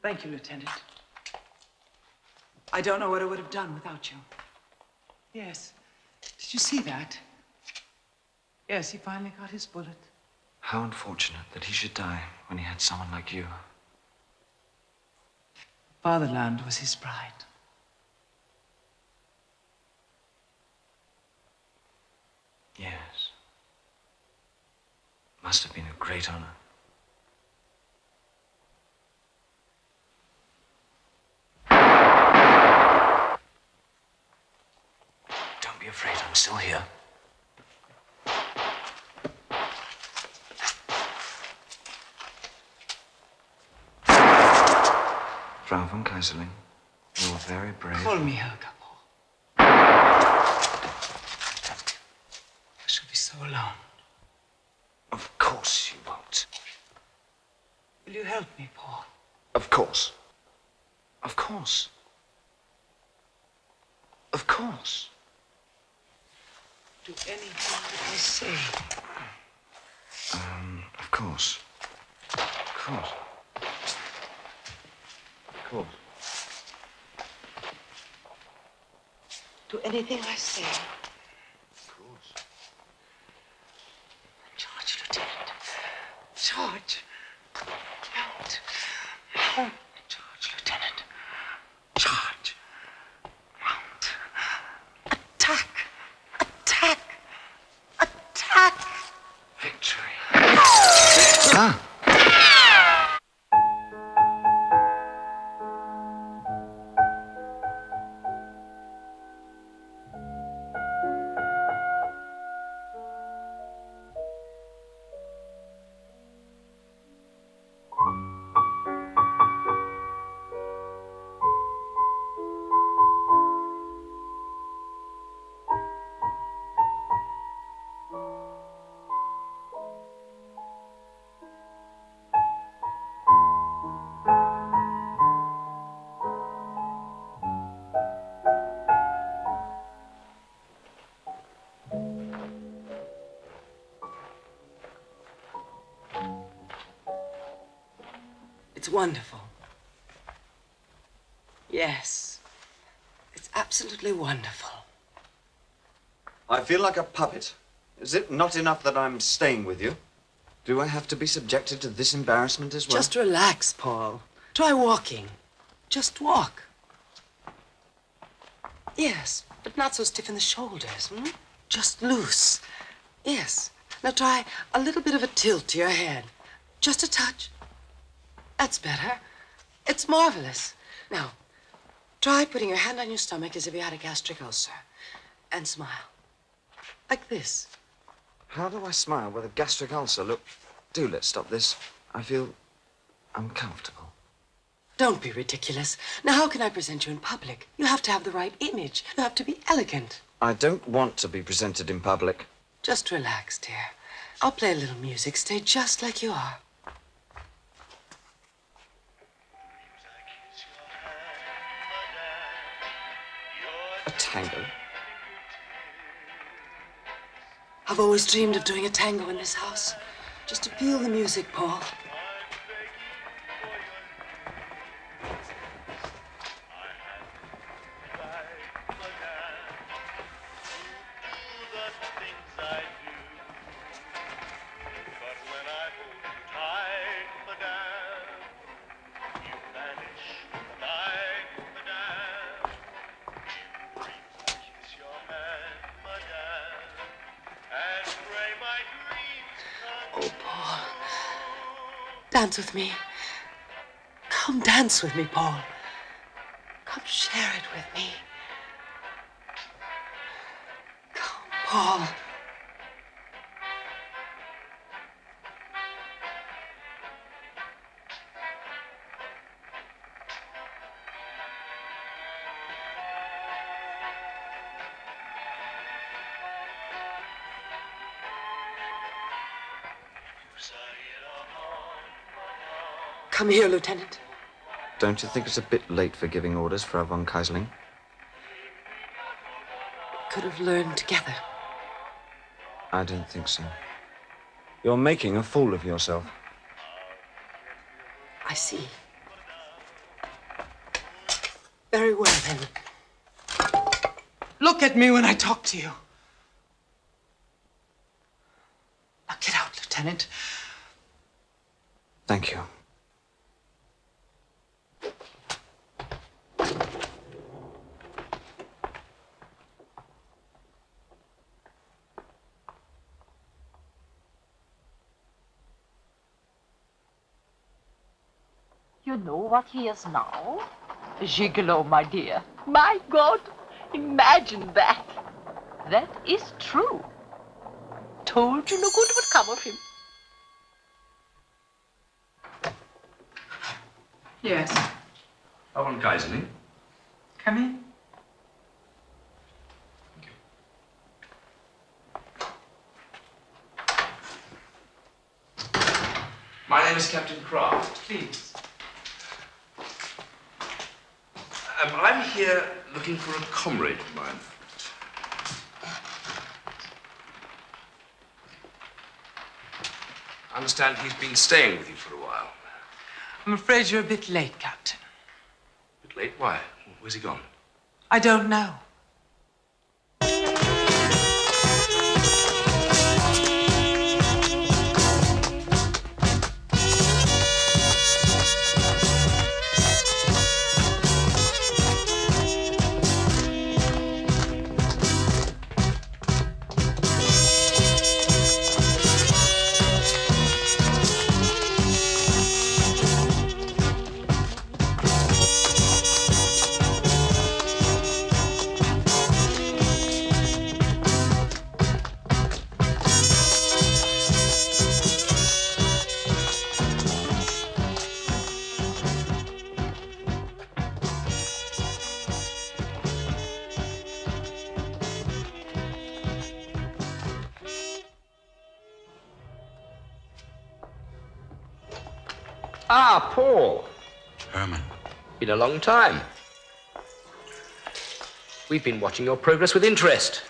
Thank you, Lieutenant. I don't know what I would have done without you. Yes. Did you see that? Yes, he finally got his bullet. How unfortunate that he should die when he had someone like you. Fatherland was his pride. Yes. Must have been a great honor. Don't be afraid, I'm still here. Frau von Kaiserling, you're very brave. Call me Helga, Paul. I shall be so alone. Of course you won't. Will you help me, Paul? Of course. Of course. Of course. Do anything that I say. Of course. Of course. Of course. Do anything I say. Of course. Charge, Lieutenant. Charge. Mount. Mount. Charge, Lieutenant. Charge. Mount. It's wonderful. Yes. It's absolutely wonderful. I feel like a puppet. Is it not enough that I'm staying with you? Do I have to be subjected to this embarrassment as well? Just relax, Paul. Try walking. Just walk. Yes, but not so stiff in the shoulders, hmm? Just loose. Yes. Now try a little bit of a tilt to your head. Just a touch. That's better. It's marvelous. Now, try putting your hand on your stomach as if you had a gastric ulcer. And smile. Like this. How do I smile with a gastric ulcer? Look, do let's stop this. I feel uncomfortable. Don't be ridiculous. Now, how can I present you in public? You have to have the right image. You have to be elegant. I don't want to be presented in public. Just relax, dear. I'll play a little music. Stay just like you are. A tango? I've always dreamed of doing a tango in this house. Just to feel the music, Paul. Oh, Paul. Dance with me. Come dance with me, Paul. Come share it with me. Come, Paul. Come here, Lieutenant. Don't you think it's a bit late for giving orders for Frau von Keisling? Could have learned together. I don't think so. You're making a fool of yourself. I see. Very well, then. Look at me when I talk to you. Now get out, Lieutenant. Thank you. You know what he is now? A gigolo, my dear. My God, imagine that. That is true. Told you no good would come of him. Yes. Frau von Keisling. Come in. My name is Captain Kraft. Please. I'm here looking for a comrade of mine. I understand he's been staying with you for a while. I'm afraid you're a bit late, Captain. A bit late? Why? Where's he gone? I don't know. Ah, Paul. Herman. Been a long time. We've been watching your progress with interest.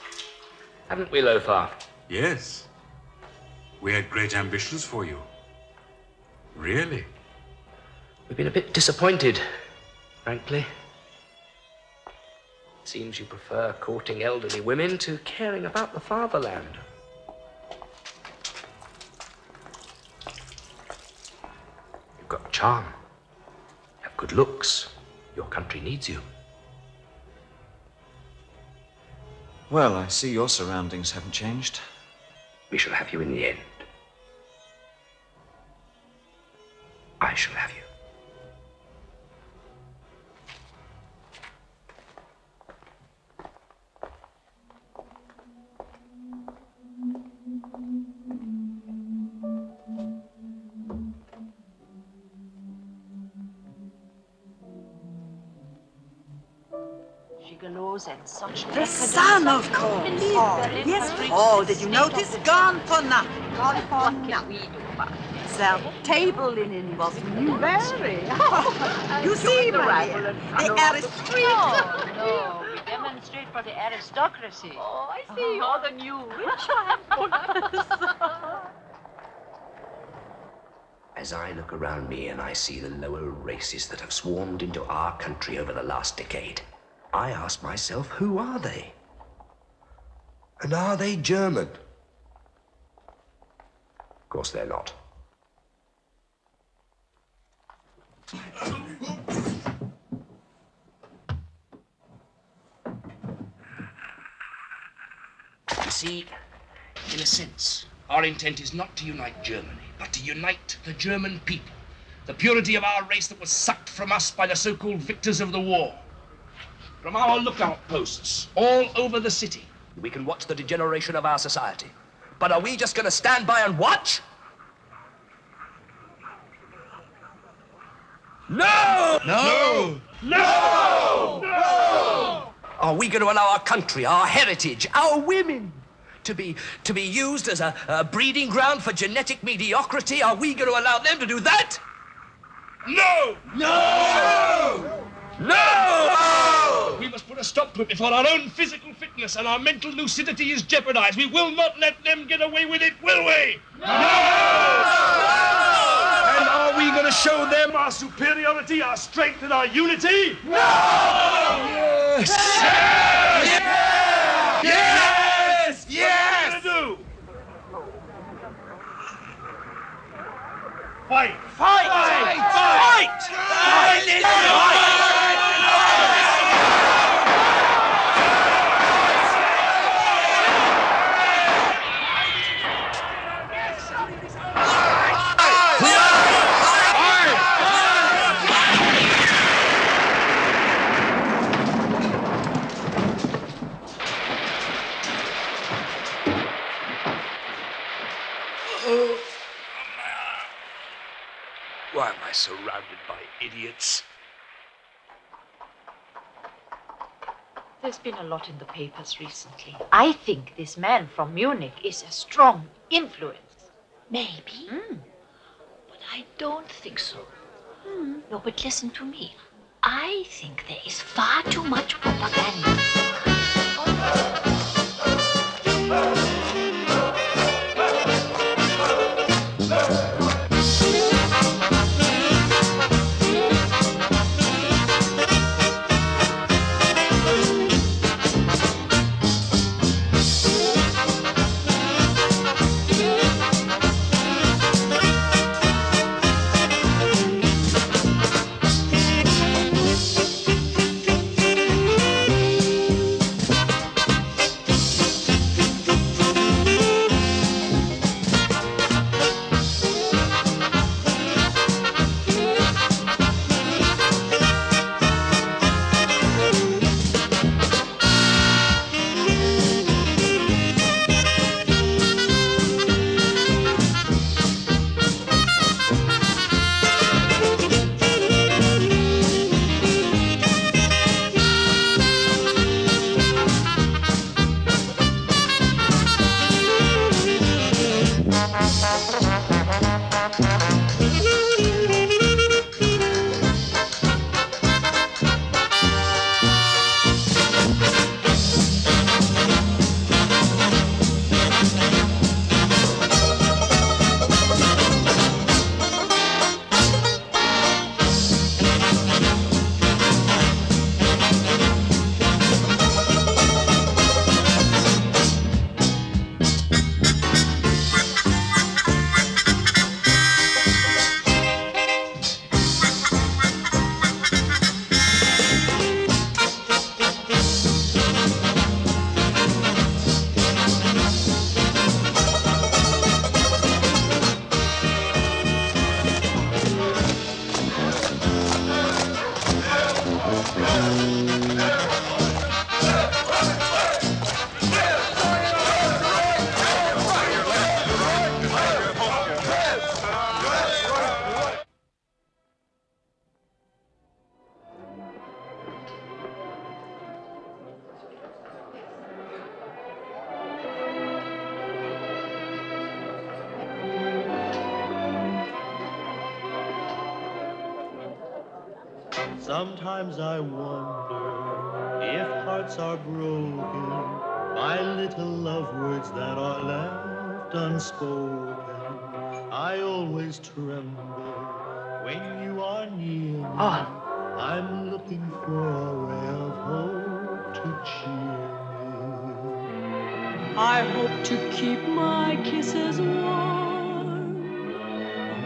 Haven't we, Lothar? Yes. We had great ambitions for you. Really. We've been a bit disappointed, frankly. It seems you prefer courting elderly women to caring about the fatherland. You've got charm. You have good looks. Your country needs you. Well, I see your surroundings haven't changed. We shall have you in the end. I shall have you. Gigolos and such. The son, of course. Yes, Paul, did you notice? Gone for nothing. Gone for nothing. Their table linen was new. Very. You see, my dear, the aristocracy. No, we demonstrate for the aristocracy. Oh, I see. You're the new rich man. As I look around me and I see the lower races that have swarmed into our country over the last decade, I ask myself, who are they? And are they German? Of course they're not. You see, in a sense, our intent is not to unite Germany, but to unite the German people, the purity of our race that was sucked from us by the so-called victors of the war. From our lookout posts all over the city, we can watch the degeneration of our society. But are we just going to stand by and watch? No! No! No! No! Are we going to allow our country, our heritage, our women to be used as a breeding ground for genetic mediocrity? Are we going to allow them to do that? No! No! No! We must put a stop to it before our own physical fitness and our mental lucidity is jeopardized. We will not let them get away with it, will we? No! And are we going to show them our superiority, our strength, and our unity? No! Yes! Yes! Yes! Yes! What are we going to do? Fight! Fight! Fight! Fight! Fight! Fight! Why am I surrounded by idiots? There's been a lot in the papers recently. I think this man from Munich is a strong influence. Maybe. But I don't think so. No, but listen to me. I think there is far too much propaganda. Sometimes I wonder if hearts are broken by little love words that are left unspoken. I always tremble when you are near me. I'm looking for a ray of hope to cheer me. I hope to keep my kisses warm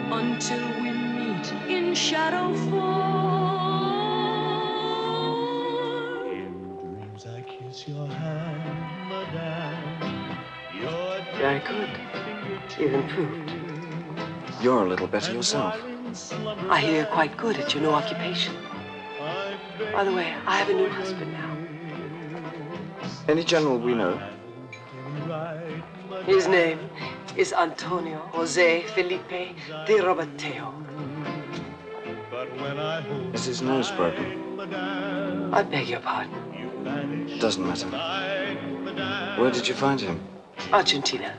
until we meet in shadow form. In dreams I kiss your hand, madame. Your Very good. You've improved. You're a little better yourself. I hear you're quite good at your new occupation. By the way, I have a new husband now. Any general we know? His name is Antonio Jose Felipe de Roberteo. Is his nose broken? I beg your pardon. Doesn't matter. Where did you find him? Argentina.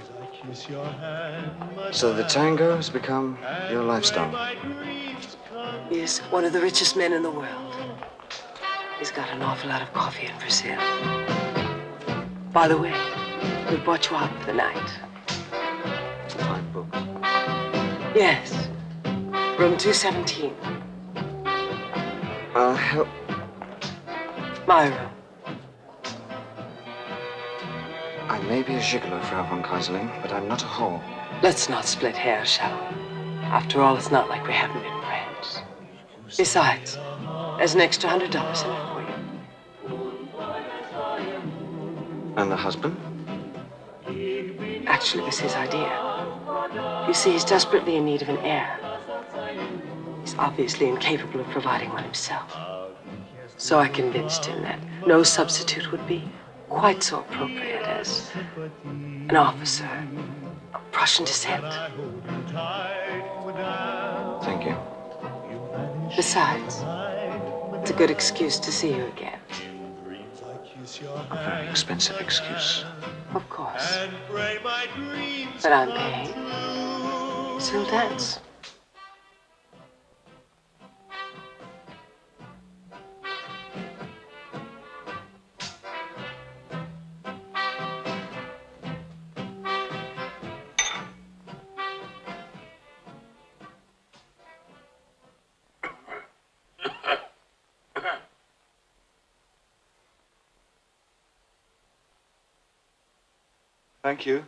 So the tango has become your lifestyle. He is one of the richest men in the world. He's got an awful lot of coffee in Brazil. By the way, we brought you out for the night. Yes. Room 217. I'll help. My room. I may be a gigolo, Frau von Kaiserling, but I'm not a whore. Let's not split hairs, shall we? After all, it's not like we haven't been friends. Besides, there's an extra $100 in there for you. And the husband? Actually, it was his idea. You see, he's desperately in need of an heir. He's obviously incapable of providing one himself. So I convinced him that no substitute would be quite so appropriate as an officer of Prussian descent. Thank you. Besides, it's a good excuse to see you again. A very expensive excuse. Of course. But I'm paying. So we'll dance. Thank you.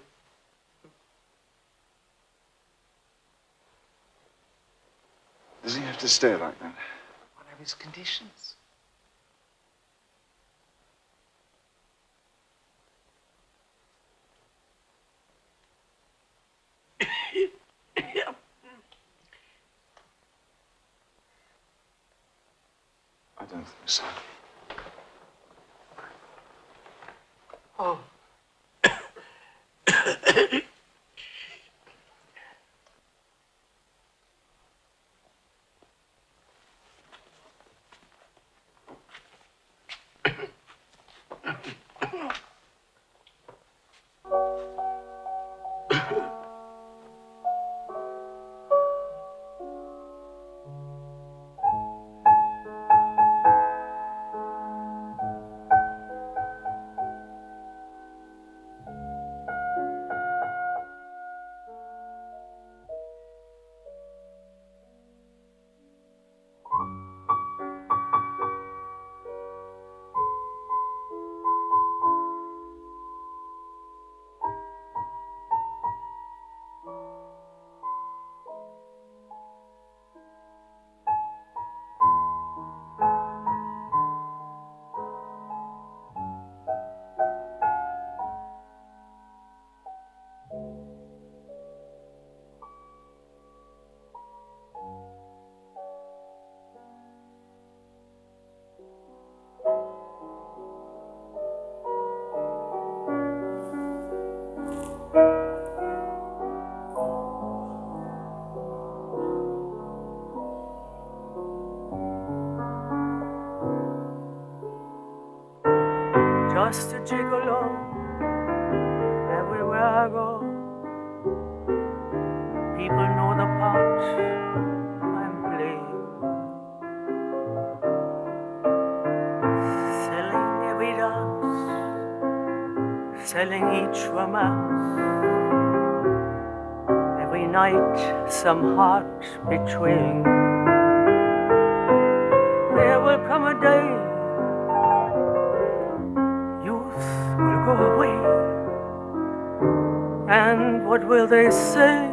Does he have to stay like that? What are his conditions? I don't think so. Oh. Just a gigolo everywhere I go. People know the part I'm playing. selling each romance. Every night some heart betraying. There will come a day youth will go away. And what will they say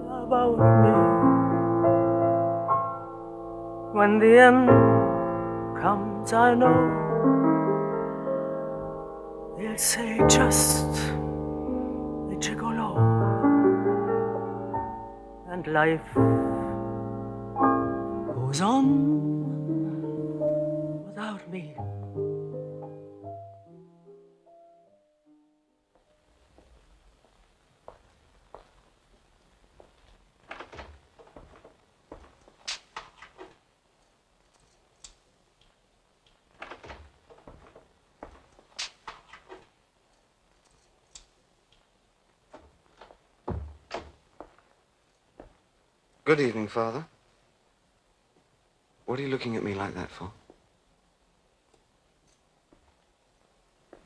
about me when the end comes? I know they'll say just a gigolo, and life goes on without me. Good evening, Father. What are you looking at me like that for?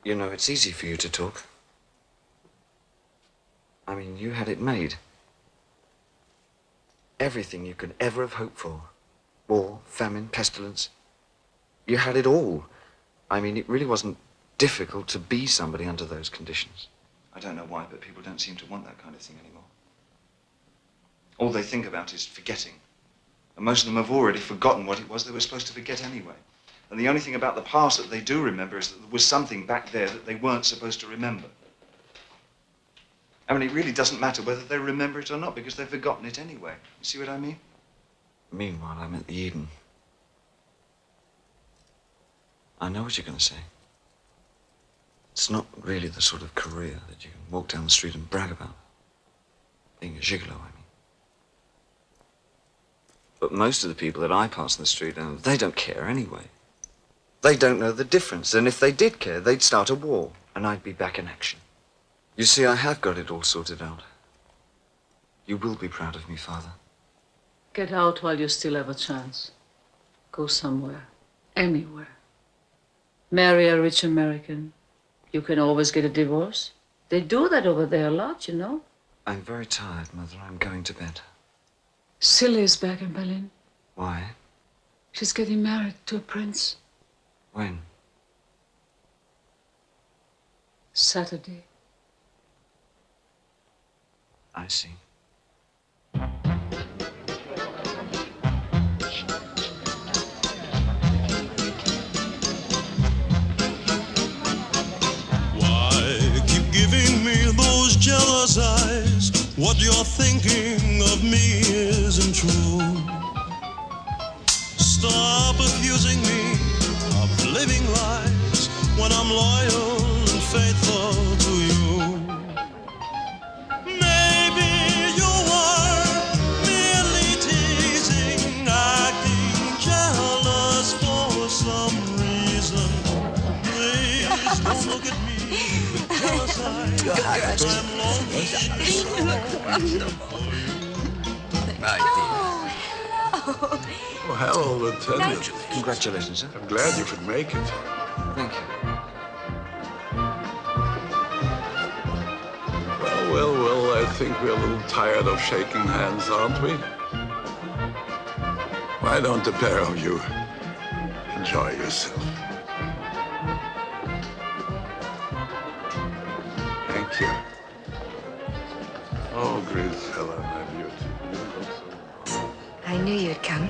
You know, it's easy for you to talk. I mean, you had it made. Everything you could ever have hoped for. War, famine, pestilence. You had it all. I mean, it really wasn't difficult to be somebody under those conditions. I don't know why, but people don't seem to want that kind of thing anymore. All they think about is forgetting. And most of them have already forgotten what it was they were supposed to forget anyway. And the only thing about the past that they do remember is that there was something back there that they weren't supposed to remember. I mean, it really doesn't matter whether they remember it or not, because they've forgotten it anyway. You see what I mean? Meanwhile, I'm at the Eden. I know what you're going to say. It's not really the sort of career that you can walk down the street and brag about. Being a gigolo, I mean. But most of the people that I pass in the street, they don't care anyway. They don't know the difference, and if they did care, they'd start a war, and I'd be back in action. You see, I have got it all sorted out. You will be proud of me, Father. Get out while you still have a chance. Go somewhere, anywhere. Marry a rich American. You can always get a divorce. They do that over there a lot, you know. I'm very tired, Mother. I'm going to bed. Silly is back in Berlin. Why? She's getting married to a prince. When? Saturday. I see. Why keep giving me those jealous eyes? What you're thinking of me isn't true. Stop accusing me of living lies when I'm loyal and faithful to you. Maybe you were merely teasing, acting jealous for some reason. Please don't look at me with jealous eyes. I'm lonely. Oh, hello, Lieutenant. Congratulations, sir. I'm glad you could make it. Thank you. Well, I think we're a little tired of shaking hands, aren't we? Why don't the pair of you enjoy yourself? Thank you. Oh, Grisella, my beauty. You look so... I knew you'd come.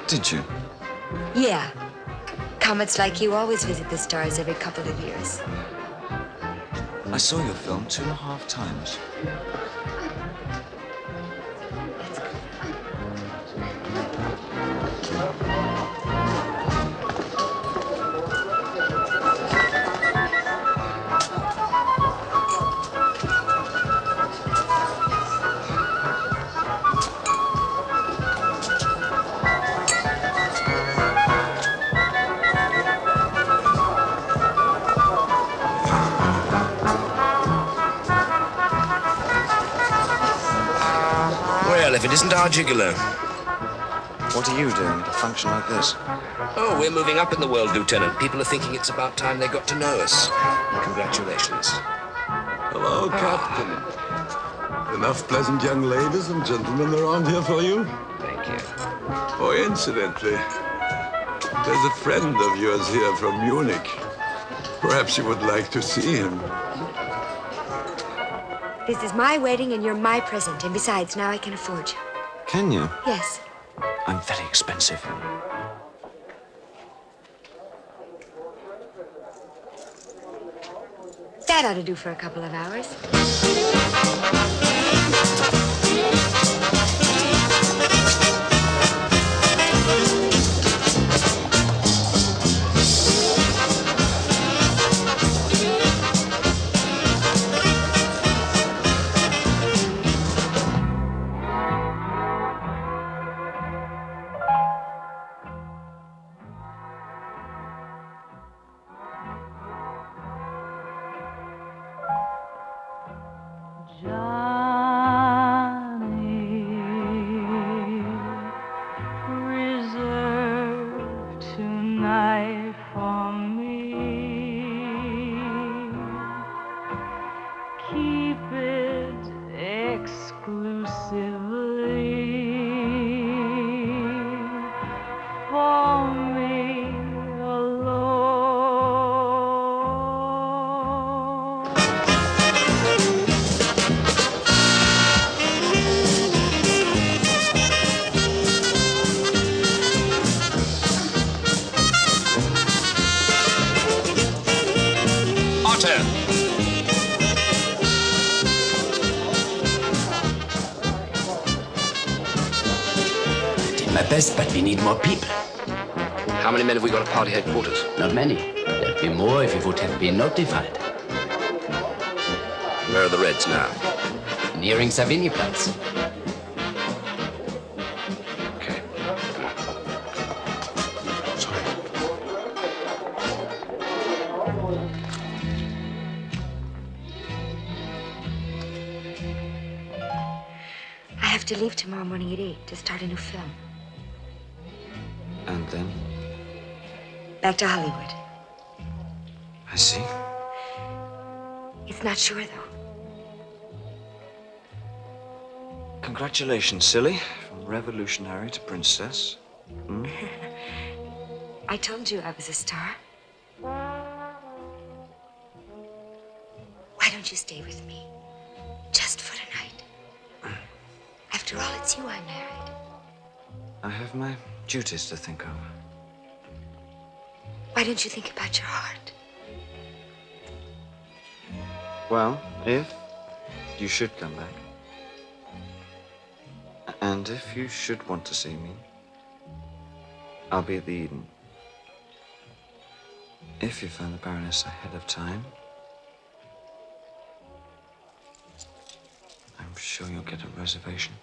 Did you? Yeah. Comets like you always visit the stars every couple of years. I saw your film 2.5 times. Well, if it isn't our Gigolo. What are you doing at a function like this? Oh, we're moving up in the world, Lieutenant. People are thinking it's about time they got to know us. Congratulations. Hello, Captain. Enough pleasant young ladies and gentlemen around here for you? Thank you. Oh, incidentally, there's a friend of yours here from Munich. Perhaps you would like to see him. This is my wedding and you're my present. And besides, now I can afford you. Can you? Yes. I'm very expensive. That ought to do for a couple of hours. Reserved tonight for me. Keep it exclusively for me alone. Otto! Did my best, but we need more people. How many men have we got at party headquarters? Not many. There'd be more if you would have been notified. Where are the Reds now? Nearing Savignyplatz. I have to leave tomorrow morning at 8 to start a new film. And then? Back to Hollywood. I see. It's not sure, though. Congratulations, silly. From revolutionary to princess. Hmm? I told you I was a star. Why don't you stay with me? Just for tonight. After all, it's you I married. I have my duties to think of. Why don't you think about your heart? Well, if you should come back, and if you should want to see me, I'll be at the Eden. If you found the Baroness ahead of time, I'm sure you'll get a reservation.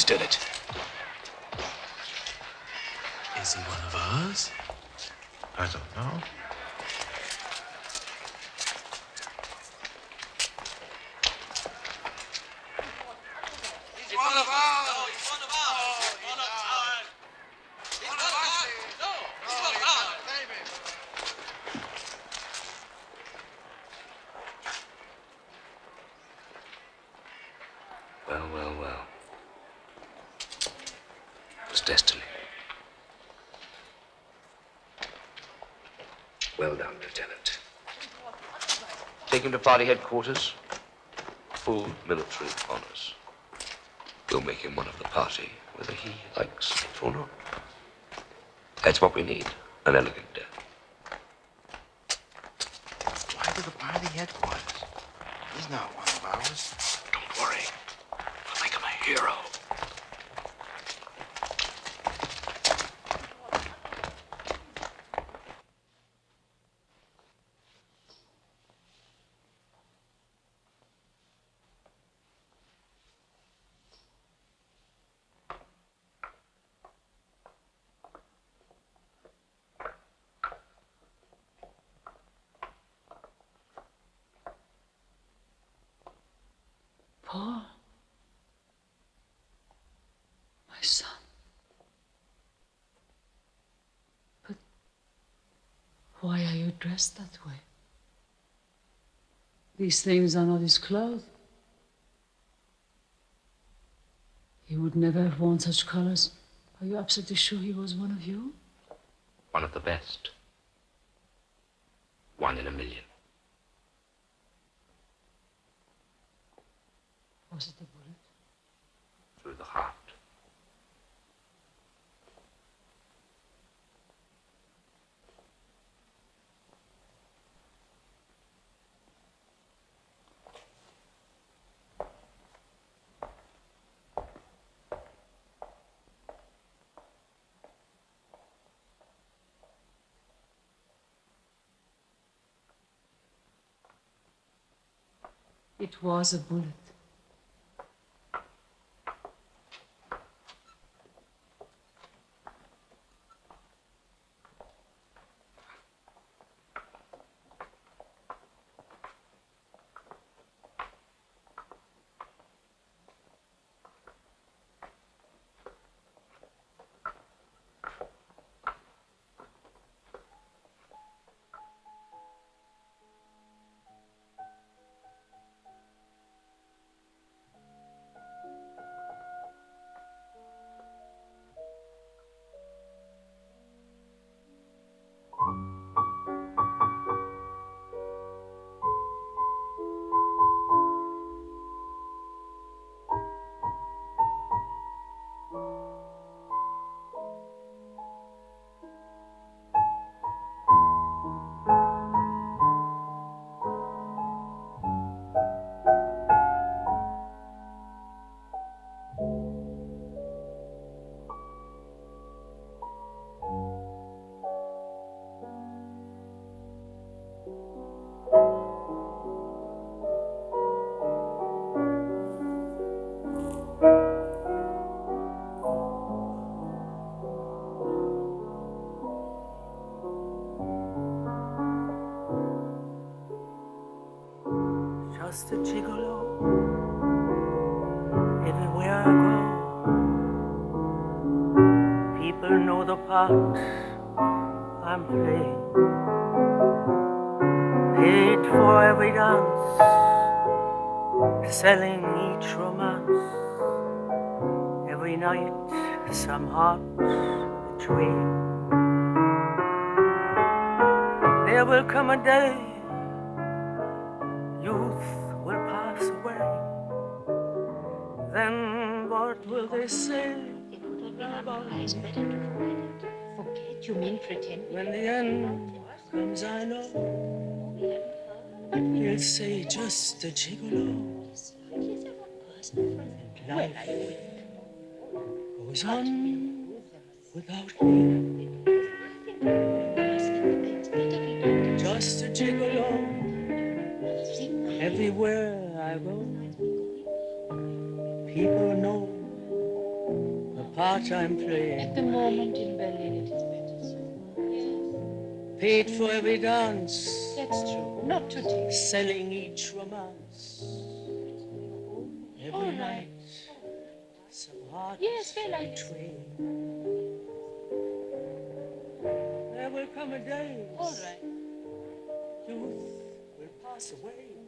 did it. Is he one of ours? I don't know. He's one of ours. No, he's one of ours. He's one of ours. He's one of ours. No, he's one of ours. Well, well, well. It was destiny. Well done, Lieutenant. Take him to party headquarters. Full military honors. We'll make him one of the party, whether he likes it or not. That's what we need, an elegant death. Why to the party headquarters? He's not one of ours. Don't worry. We'll make him a hero. Paul, my son. But why are you dressed that way? These things are not his clothes. He would never have worn such colors. Are you absolutely sure he was one of you? One of the best. 1 in a million. Was it a bullet? Through the heart. It was a bullet. Just a gigolo everywhere I go. People know the part I'm playing. Paid for every dance, selling each romance. Every night some heart betrayed. There will come a day youth will pass away. Then what will they say about me? Forget? You mean pretend? When the end comes, I know he'll say just a gigolo. Life goes on without me. Just a gigolo everywhere I go. People know part I'm playing. At the moment in Berlin, it is better so. Yes. Paid for every dance. That's true. Not today. Selling each romance. Every All right. night. Some heart Yes, well, I between. There will come a day. All right. Youth will pass away.